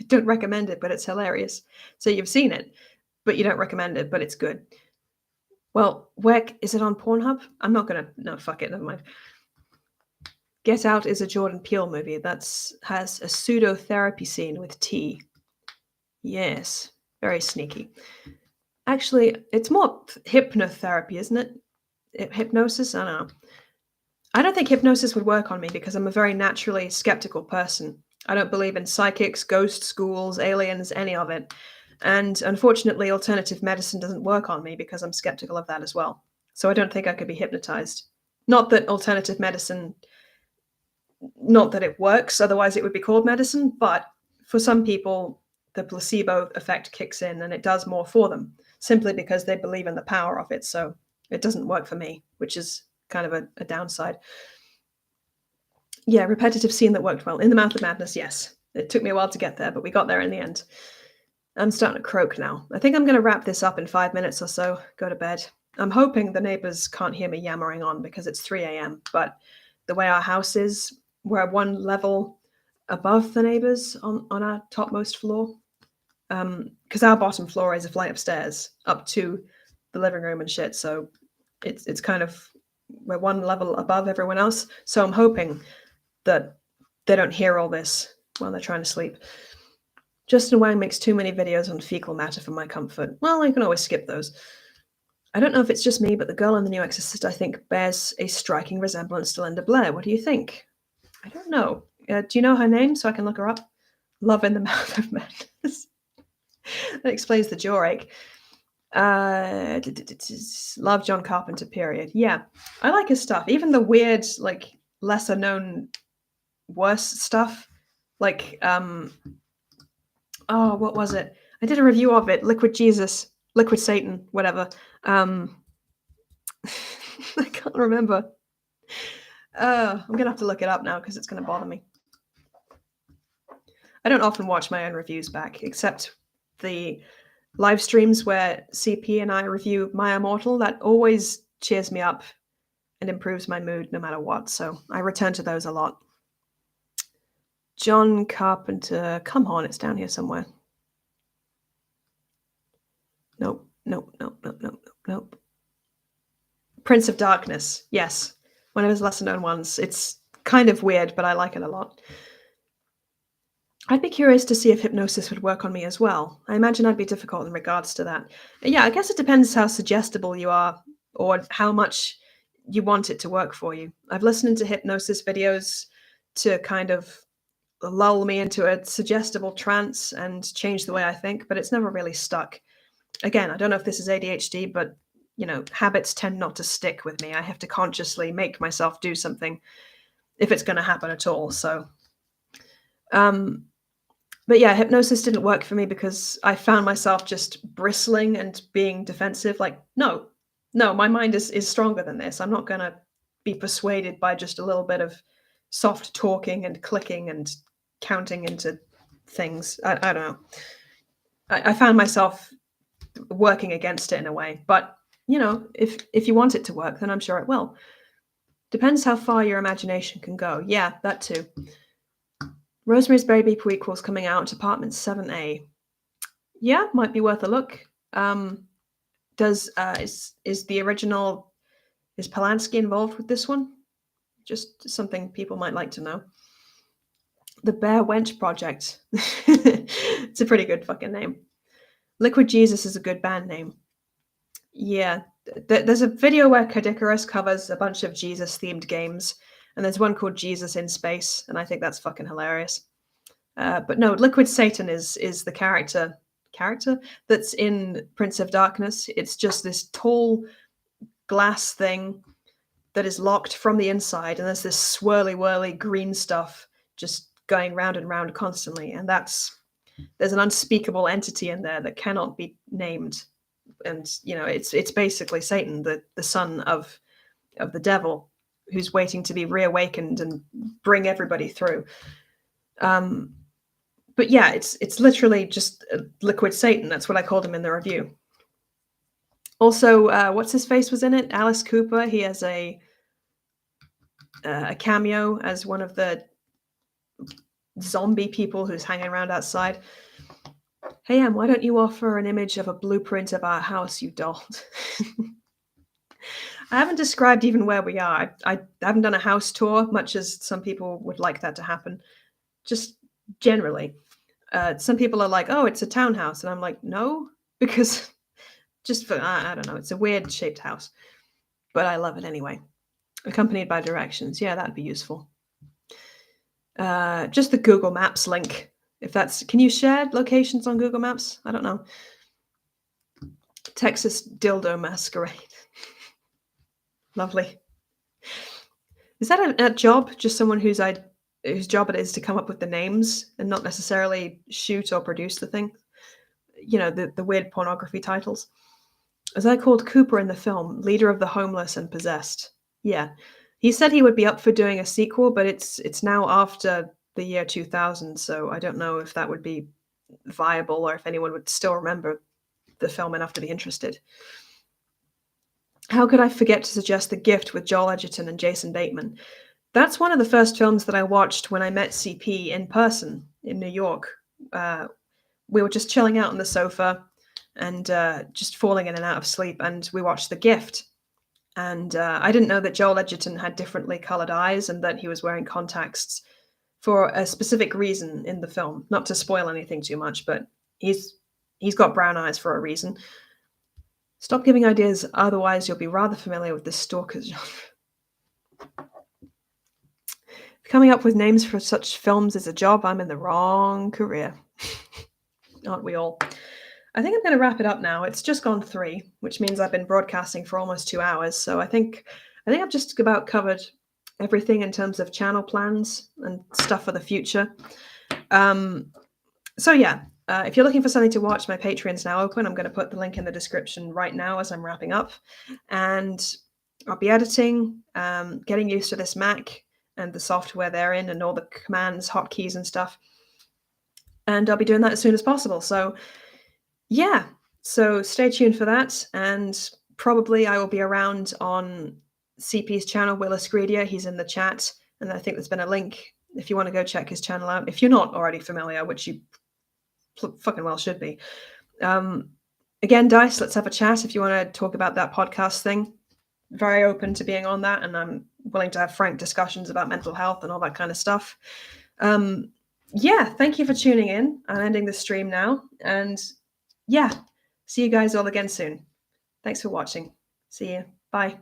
I don't recommend it, but it's hilarious. So you've seen it, but you don't recommend it, but it's good. Well, Weck, is it on Pornhub? I'm not gonna. No, fuck it. Never mind. Get Out is a Jordan Peele movie that has a pseudo therapy scene with T. Yes, very sneaky. Actually, it's more hypnotherapy, isn't it? Hypnosis? I don't know. I don't think hypnosis would work on me because I'm a very naturally skeptical person. I don't believe in psychics, ghost schools, aliens, any of it. And unfortunately, alternative medicine doesn't work on me because I'm skeptical of that as well. So I don't think I could be hypnotized. Not that alternative medicine, not that it works, otherwise it would be called medicine, but for some people, the placebo effect kicks in and it does more for them simply because they believe in the power of it. So it doesn't work for me, which is kind of a downside. Yeah, repetitive scene that worked well. In the Mouth of Madness, yes. It took me a while to get there, but we got there in the end. I'm starting to croak now. I think I'm going to wrap this up in 5 minutes or so, go to bed. I'm hoping the neighbors can't hear me yammering on because it's 3 a.m. But the way our house is, we're one level above the neighbors on our topmost floor. Because our bottom floor is a flight of stairs up to the living room and shit. So it's kind of, we're one level above everyone else. So I'm hoping that they don't hear all this while they're trying to sleep. Justin Wang makes too many videos on fecal matter for my comfort. Well, I can always skip those. I don't know if it's just me, but the girl in The New Exorcist, I think, bears a striking resemblance to Linda Blair. What do you think? I don't know. Do you know her name so I can look her up? Love in the Mouth of Madness. That explains the jaw ache. Love John Carpenter, period. Yeah, I like his stuff. Even the weird, like, lesser known, worse stuff. Like, what was it? I did a review of it. Liquid Jesus, Liquid Satan, whatever. I can't remember. I'm gonna have to look it up now because it's gonna bother me. I don't often watch my own reviews back, except the live streams where CP and I review My Immortal. That always cheers me up and improves my mood no matter what. So I return to those a lot. John Carpenter. Come on, it's down here somewhere. Nope. Prince of Darkness. Yes. One of his lesser known ones. It's kind of weird, but I like it a lot. I'd be curious to see if hypnosis would work on me as well. I imagine I'd be difficult in regards to that. Yeah, I guess it depends how suggestible you are or how much you want it to work for you. I've listened to hypnosis videos to kind of lull me into a suggestible trance and change the way I think, but it's never really stuck. Again, I don't know if this is ADHD, but habits tend not to stick with me. I have to consciously make myself do something if it's going to happen at all. So, but yeah, hypnosis didn't work for me because I found myself just bristling and being defensive. Like, no, my mind is stronger than this. I'm not going to be persuaded by just a little bit of soft talking and clicking and counting into things. I don't know. I found myself working against it in a way. But, if you want it to work, then I'm sure it will. Depends how far your imagination can go. Yeah, that too. Rosemary's Baby prequel's coming out, Apartment 7A. Yeah, might be worth a look. Is the original, is Polanski involved with this one? Just something people might like to know. The Bear Wench Project. It's a pretty good fucking name. Liquid Jesus is a good band name. Yeah, there's a video where Kadikarus covers a bunch of Jesus-themed games, and there's one called Jesus in Space, and I think that's fucking hilarious. But no, Liquid Satan is the character that's in Prince of Darkness. It's just this tall glass thing that is locked from the inside, and there's this swirly whirly green stuff just going round and round constantly, and there's an unspeakable entity in there that cannot be named. And it's basically Satan, the son of the devil, who's waiting to be reawakened and bring everybody through. But yeah, it's literally just Liquid Satan. That's what I called him in the review. Also, what's his face was in it? Alice Cooper. He has a cameo as one of the zombie people who's hanging around outside. Hey, Em, why don't you offer an image of a blueprint of our house, you dolt? I haven't described even where we are. I haven't done a house tour, much as some people would like that to happen. Just generally. Some people are like, oh, it's a townhouse. And I'm like, no, because I don't know, it's a weird shaped house. But I love it anyway. Accompanied by directions. Yeah, that'd be useful. Just the Google Maps link. Can you share locations on Google Maps? I don't know. Texas Dildo Masquerade. Lovely. Is that a job? Just someone whose job it is to come up with the names and not necessarily shoot or produce the thing? The weird pornography titles. As I called Cooper in the film, leader of the homeless and possessed. Yeah. He said he would be up for doing a sequel, but it's now after the year 2000, so I don't know if that would be viable or if anyone would still remember the film enough to be interested. How could I forget to suggest The Gift with Joel Edgerton and Jason Bateman? That's one of the first films that I watched when I met CP in person in New York. We were just chilling out on the sofa and just falling in and out of sleep, and we watched The Gift. And I didn't know that Joel Edgerton had differently colored eyes and that he was wearing contacts for a specific reason in the film. Not to spoil anything too much, but he's got brown eyes for a reason. Stop giving ideas, otherwise you'll be rather familiar with the stalkers genre. Coming up with names for such films is a job. I'm in the wrong career. Aren't we all? I think I'm going to wrap it up now. It's just gone 3, which means I've been broadcasting for almost 2 hours. So I think I've just about covered everything in terms of channel plans and stuff for the future. So yeah, if you're looking for something to watch, my Patreon's now open. I'm going to put the link in the description right now as I'm wrapping up. And I'll be editing, getting used to this Mac and the software therein and all the commands, hotkeys and stuff. And I'll be doing that as soon as possible. So yeah, so stay tuned for that. And probably I will be around on CP's channel, Willis Greedier. He's in the chat. And I think there's been a link if you want to go check his channel out, if you're not already familiar, which you fucking well should be. Again, Dice, let's have a chat if you want to talk about that podcast thing. Very open to being on that, and I'm willing to have frank discussions about mental health and all that kind of stuff. Yeah, thank you for tuning in. I'm ending the stream now, and yeah, see you guys all again soon. Thanks for watching. See you. Bye.